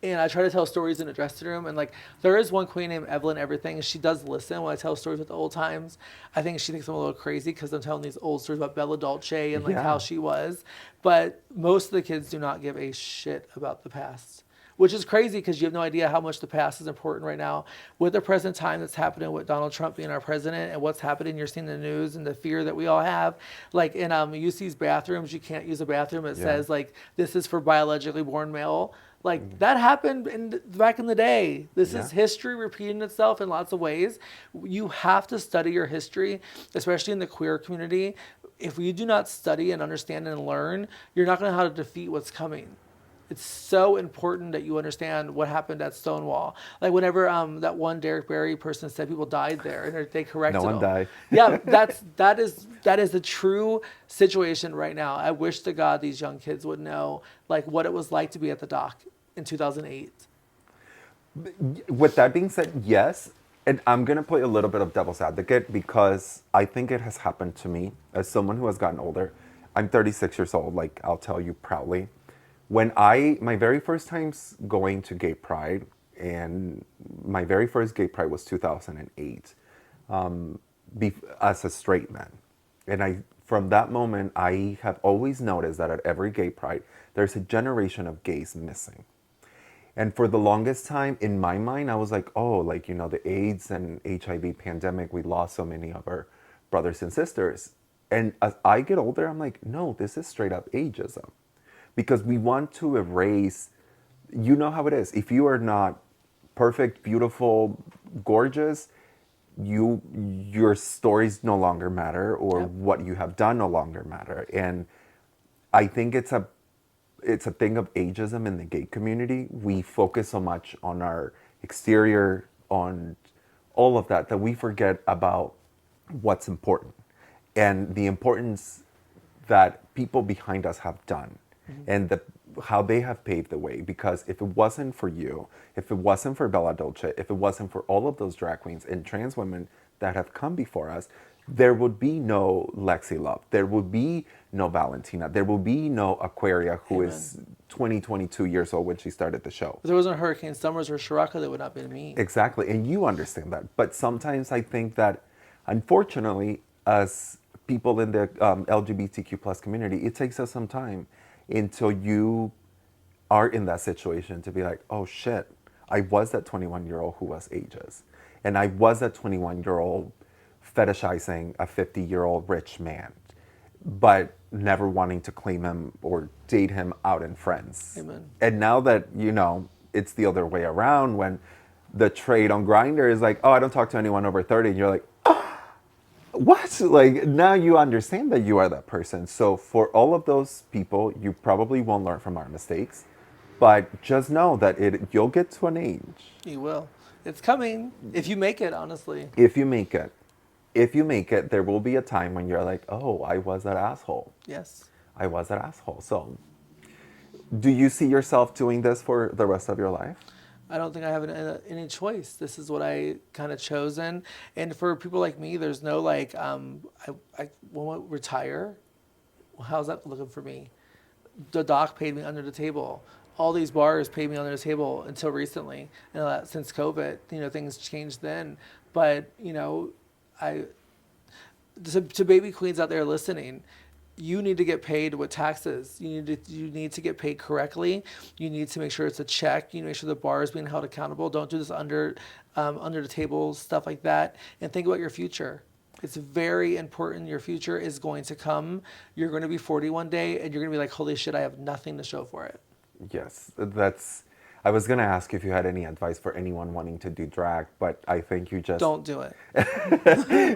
And I try to tell stories in the dressing room, and like there is one queen named Evelyn Everything, and she does listen when I tell stories about the old times. I think she thinks I'm a little crazy because I'm telling these old stories about Bella Dolce and like how Yeah. she was. But most of the kids do not give a shit about the past, which is crazy because you have no idea how much the past is important right now with the present time that's happening with Donald Trump being our president and what's happening. You're seeing the news and the fear that we all have. Like in UC's bathrooms, you can't use a bathroom. It Yeah. says like this is for biologically born male. Like that happened back in the day. This is Yeah. history repeating itself in lots of ways. You have to study your history, especially in the queer community. If you do not study and understand and learn, you're not going to know how to defeat what's coming. It's so important that you understand what happened at Stonewall. Like whenever that one Derek Barry person said people died there, and they corrected No one them. died. Yeah, that is the true situation right now. I wish to God these young kids would know like what it was like to be at the dock in 2008. With that being said, yes, and I'm going to play a little bit of devil's advocate because I think it has happened to me as someone who has gotten older. I'm 36 years old, like I'll tell you proudly. My very first times going to Gay Pride, and my very first Gay Pride was 2008, as a straight man. And from that moment, I have always noticed that at every Gay Pride, there's a generation of gays missing. And for the longest time, in my mind, I was like, oh, like, the AIDS and HIV pandemic, we lost so many of our brothers and sisters. And as I get older, I'm like, no, this is straight up ageism. Because we want to erase, you know how it is. If you are not perfect, beautiful, gorgeous, your stories no longer matter, or Yep. what you have done no longer matter. And I think it's a thing of ageism in the gay community. We focus so much on our exterior, on all of that we forget about what's important and the importance that people behind us have done, and how they have paved the way. Because if it wasn't for you, if it wasn't for Bella Dolce, if it wasn't for all of those drag queens and trans women that have come before us, there would be no Lexi Love. There would be no Valentina. There will be no Aquaria, who is 22 years old when she started the show. If there wasn't Hurricane Summers or Shiraka, that would not be me. Exactly, and you understand that. But sometimes I think that, unfortunately, as people in the LGBTQ plus community, it takes us some time until you are in that situation to be like, oh shit, I was that 21-year-old who was ageist. And I was that 21-year-old fetishizing a 50-year-old rich man. but never wanting to claim him or date him out in friends. Amen. And now that, it's the other way around when the trade on Grindr is like, oh, I don't talk to anyone over 30. And you're like, what? Like, now you understand that you are that person. So for all of those people, you probably won't learn from our mistakes, but just know that you'll get to an age. You will. It's coming if you make it, honestly. If you make it. If you make it, there will be a time when you're like, oh, I was that asshole. Yes. I was that asshole. So do you see yourself doing this for the rest of your life? I don't think I have any choice. This is what I kind of chosen. And for people like me, there's no like, I won't retire. Well, how's that looking for me? The doc paid me under the table. All these bars paid me under the table until recently. And since COVID, things changed then. But, to baby queens out there listening, you need to get paid with taxes. You need to get paid correctly. You need to make sure it's a check. You need to make sure the bar is being held accountable. Don't do this under the table stuff like that. And think about your future. It's very important. Your future is going to come. You're going to be 40 one day, and you're going to be like, holy shit, I have nothing to show for it. Yes, I was going to ask if you had any advice for anyone wanting to do drag, but I think you just... Don't do it.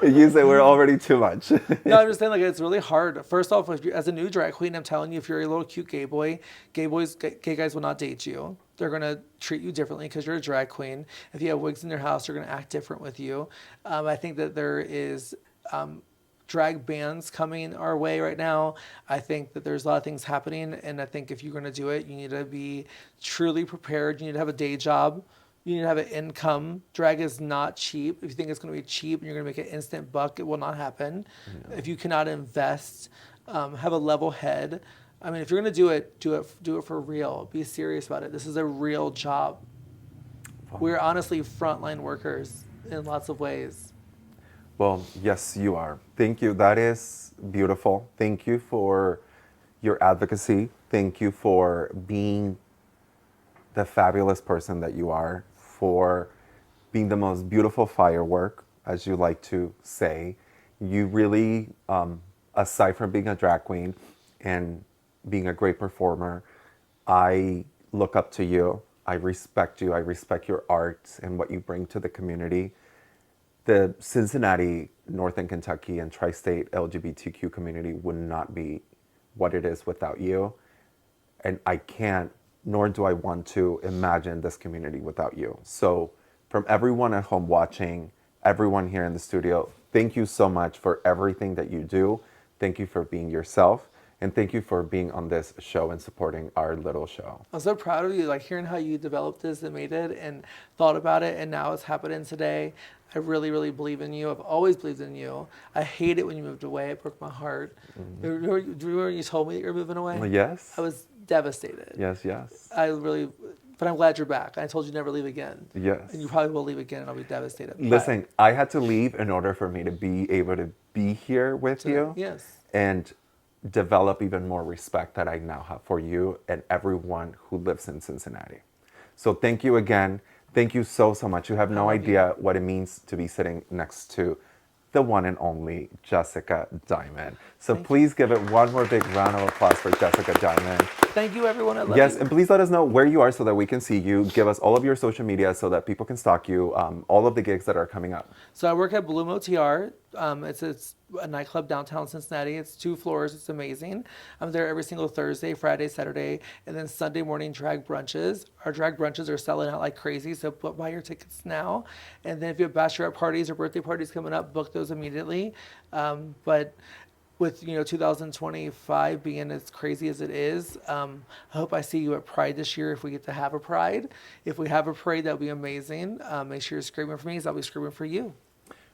You say we're already too much. No, I'm just saying, like, it's really hard. First off, if you're, as a new drag queen, I'm telling you, if you're a little cute gay boy, gay guys will not date you. They're going to treat you differently because you're a drag queen. If you have wigs in their house, they're going to act different with you. I think that there is... drag bans coming our way right now. I think that there's a lot of things happening, and I think if you're going to do it, you need to be truly prepared. You need to have a day job. You need to have an income. Drag is not cheap. If you think it's going to be cheap and you're going to make an instant buck, it will not happen. No. If you cannot invest, have a level head. I mean, if you're going to do it for real. Be serious about it. This is a real job. Wow. We're honestly frontline workers in lots of ways. Well, yes, you are. Thank you. That is beautiful. Thank you for your advocacy. Thank you for being the fabulous person that you are, for being the most beautiful firework, as you like to say. You really, aside from being a drag queen and being a great performer, I look up to you. I respect you. I respect your art and what you bring to the community. The Cincinnati, Northern Kentucky, and tri-state LGBTQ community would not be what it is without you. And I can't, nor do I want to imagine this community without you. So from everyone at home watching, everyone here in the studio, thank you so much for everything that you do. Thank you for being yourself. And thank you for being on this show and supporting our little show. I'm so proud of you, like hearing how you developed this and made it and thought about it, and now it's happening today. I really, really believe in you. I've always believed in you. I hate it when you moved away. It broke my heart. Mm-hmm. Do you remember when you told me that you were moving away? Yes. I was devastated. Yes, yes. But I'm glad you're back. I told you never leave again. Yes. And you probably will leave again, and I'll be devastated. Listen, I had to leave in order for me to be able to be here with you. Yes. And develop even more respect that I now have for you and everyone who lives in Cincinnati. So thank you again. Thank you so, so much. You have no idea what it means to be sitting next to the one and only Jessica Diamon. So please give it one more big round of applause for Jessica Diamon. Thank you, everyone. I love Yes, you. and please let us know where you are so that we can see you. Give us all of your social media so that people can stalk you, all of the gigs that are coming up. So I work at Bloom OTR. It's a nightclub downtown Cincinnati. It's 2 floors. It's amazing. I'm there every single Thursday, Friday, Saturday, and then Sunday morning drag brunches. Our drag brunches are selling out like crazy, so buy your tickets now. And then if you have bachelorette parties or birthday parties coming up, book those immediately. But with 2025 being as crazy as it is, I hope I see you at Pride this year if we get to have a Pride. If we have a parade, that would be amazing. Make sure you're screaming for me, because I'll be screaming for you.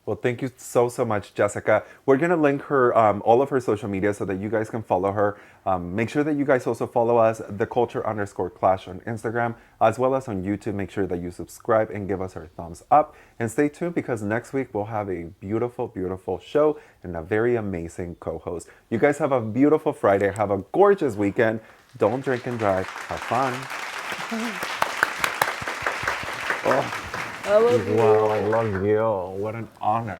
Well, thank you so, so much, Jessica. We're going to link her, all of her social media so that you guys can follow her. Make sure that you guys also follow us, theculture_clash on Instagram, as well as on YouTube. Make sure that you subscribe and give us our thumbs up. And stay tuned, because next week we'll have a beautiful, beautiful show and a very amazing co-host. You guys have a beautiful Friday. Have a gorgeous weekend. Don't drink and drive. Have fun. I love you. Wow, I love you. What an honor.